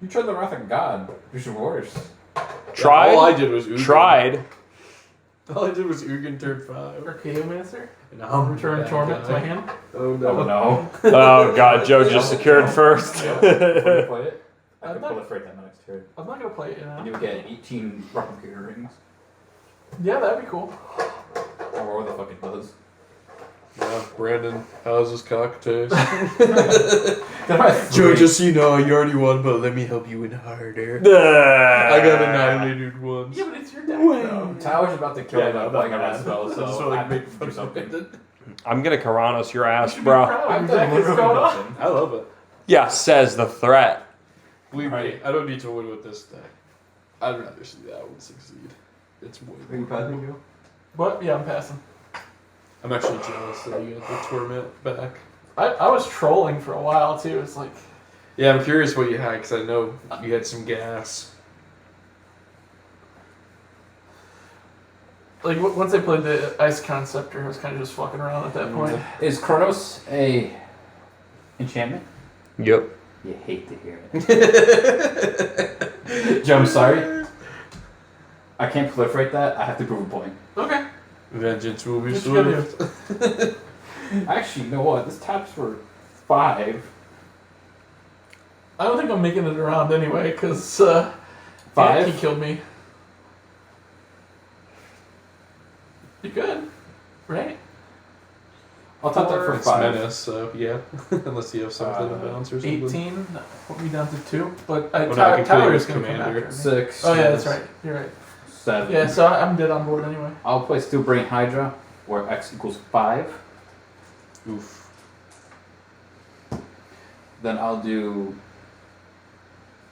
You tried the Wrath of God. You should worse. Tried. All I did was Ugin. Tried. All I did was Ugin turn 5. Archaeomancer? And now I'm Return back Torment to my down. hand? Oh no. Oh no. Oh god, Joe just secured first. Before you play it, I can proliferate that next turn. I'm not gonna play it, you know? And you would get 18 replicator rings. Yeah, that'd be cool. Or what the fuck it does. Yeah, Brandon, how's this cock taste? Joe, Joe, just so you know, you already won, but let me help you win harder. I got annihilated once. Yeah, but it's your deck, though. Tyler's about to kill Yeah, him no, by playing a that red matters. spell, That's so what I I have make to fun do of something. it. I'm gonna Karanos your ass, You should be bro. proud of I've your done deck. It's literally going on. nothing. I love it. Yeah, says the threat. Believe me, Right. I don't need to win with this deck. I'd rather see that one succeed. It's way Are you passing, Joe? What? Yeah, I'm passing. I'm actually jealous that you got the Torment back. I was trolling for a while, too. It's like... Yeah, I'm curious what you had, because I know you had some gas. Like, once I played the Ice Conceptor, I was kind of just fucking around at that point. Is Kronos a enchantment? Yep. You hate to hear it. Joe, I'm sorry. I can't proliferate that. I have to prove a point. Okay. Vengeance will be What you gonna swift. Actually, you know what? This taps for 5. I don't think I'm making it around anyway, because 5? he killed me. You good, right? I'll tap that for It's 5. menace, so yeah. Unless you have something to bounce or something. 18, put me down to 2. But Well, no, I can Tyler kill is you going with to come Commander. after me. 6. Oh yeah, that's right. You're right. 7. Yeah, so I'm dead on board anyway. I'll play Steel Brain Hydra, where X equals 5. Oof. Then I'll do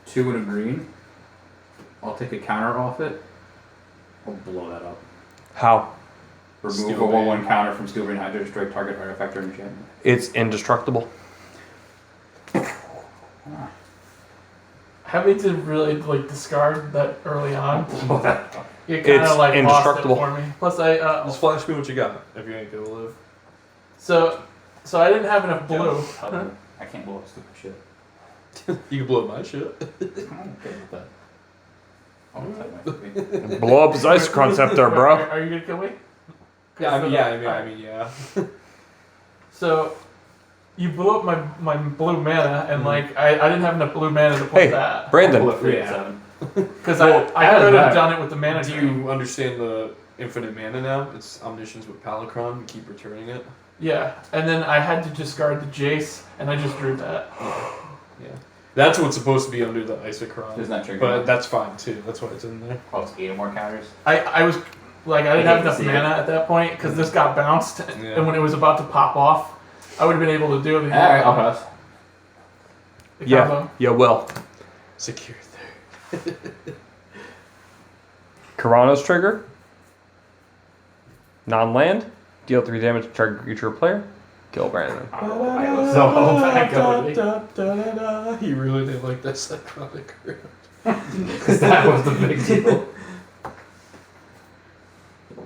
2 in a green. I'll take a counter off it. I'll blow that up. How? Remove Steel a 1/1 Brain. counter from Steel Brain Hydra to strike target artifact or enchantment. It's indestructible. Having to really like discard that early on, Blow that up. you kind It's of like lost it indestructible. for me. Plus I Just flash me what you got, if you ain't gonna live. so I didn't have enough blue. I can't blow up stupid shit. You can blow up my shit. I'm okay with that. I'll type my copy. Blow up his Ice Conceptor, bro. Are you gonna kill me? Yeah, I mean, yeah. So you blew up my blue mana, and like I didn't have enough blue mana to put Hey, that Brandon. Proliferate Yeah. 7. because Well, I add could that. have done it with the mana. Do drain. you understand the infinite mana now? It's Omniscience with Palicron. You keep returning it. Yeah, and then I had to discard the Jace, and I just drew that. Yeah. That's what's supposed to be under the Isocron. There's not trigger. But that's fine too. That's why it's in there. Oh, it's 8 or more counters. I was like I didn't have hate to enough see mana it. at that point because this got bounced, Yeah. and when it was about to pop off, I would have been able to do it. Alright, I'll pass. The Yeah, combo. you will. Secure there. Karanos trigger. Non-land. Deal 3 damage to target creature or player. Kill Brandon. I was so back already. He really did like that psychotic round. Because that was the big deal.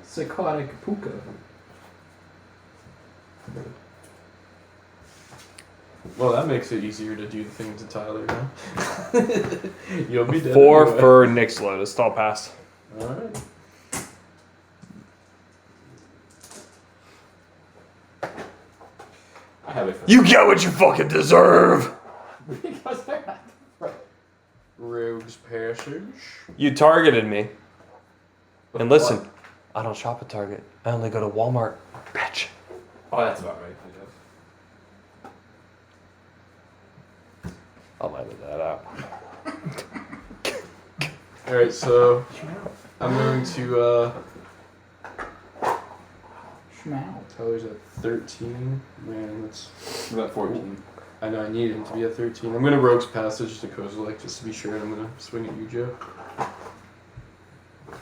Psychotic Puka. Well, that makes it easier to do the thing to Tyler now. You'll be dead. 4 anyway. for Nick's Lotus. Stall pass. Alright. I have it for You get what you fucking deserve. because they're not. Rogue's Passage. You targeted me. And listen, What? I don't shop at Target. I only go to Walmart. Bitch. Oh, that's about right. I'll edit that out. Alright, so I'm going to Schmow. Tyler's at 13. Man, that's About 14. I know I need him to be at 13. I'm gonna Rogue's Passage to Kozilek just to be sure, and I'm gonna swing at you, Joe.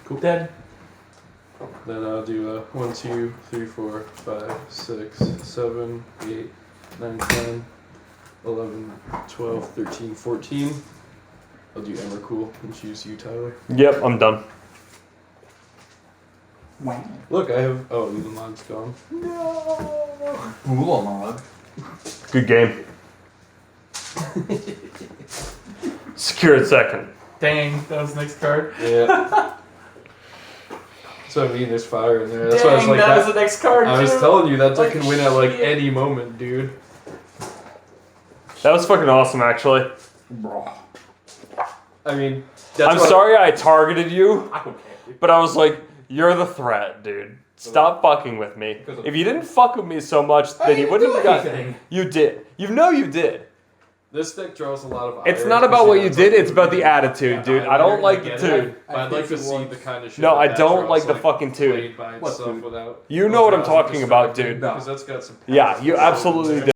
Cool. Dead. Then I'll do 1, 2, 3, 4, 5, 6, 7, 8, 9, 10, 11, 12, 13, 14. I'll do Emrakul and choose you, Tyler. Yep, I'm done. Wow. Look, I have. Oh, the mod's gone. Cool mod. Good game. Secured second. Dang, that was the next card. Yeah. So I mean, there's fire in there. That's why I was Dang, like, that was the next card. I was too. telling you that deck Like, can win at like shit. any moment, dude. That was fucking awesome, actually. Bro. I mean, that's I'm why- sorry I targeted you, I don't care. but I was like, you're the threat, dude. Stop fucking with me. If you didn't fuck with me so much, then you wouldn't have got. anything. You did. You know you did. This deck draws a lot of. It's irons not about because what you have did, to it's about the do attitude, dude. I don't like the get two. it, but I'd like to see the kind of shit. No, that I that don't draws, like the fucking two. played by What itself two? without. You know what I'm without talking just about, striking, dude. Because that's got some. Yeah, you absolutely do.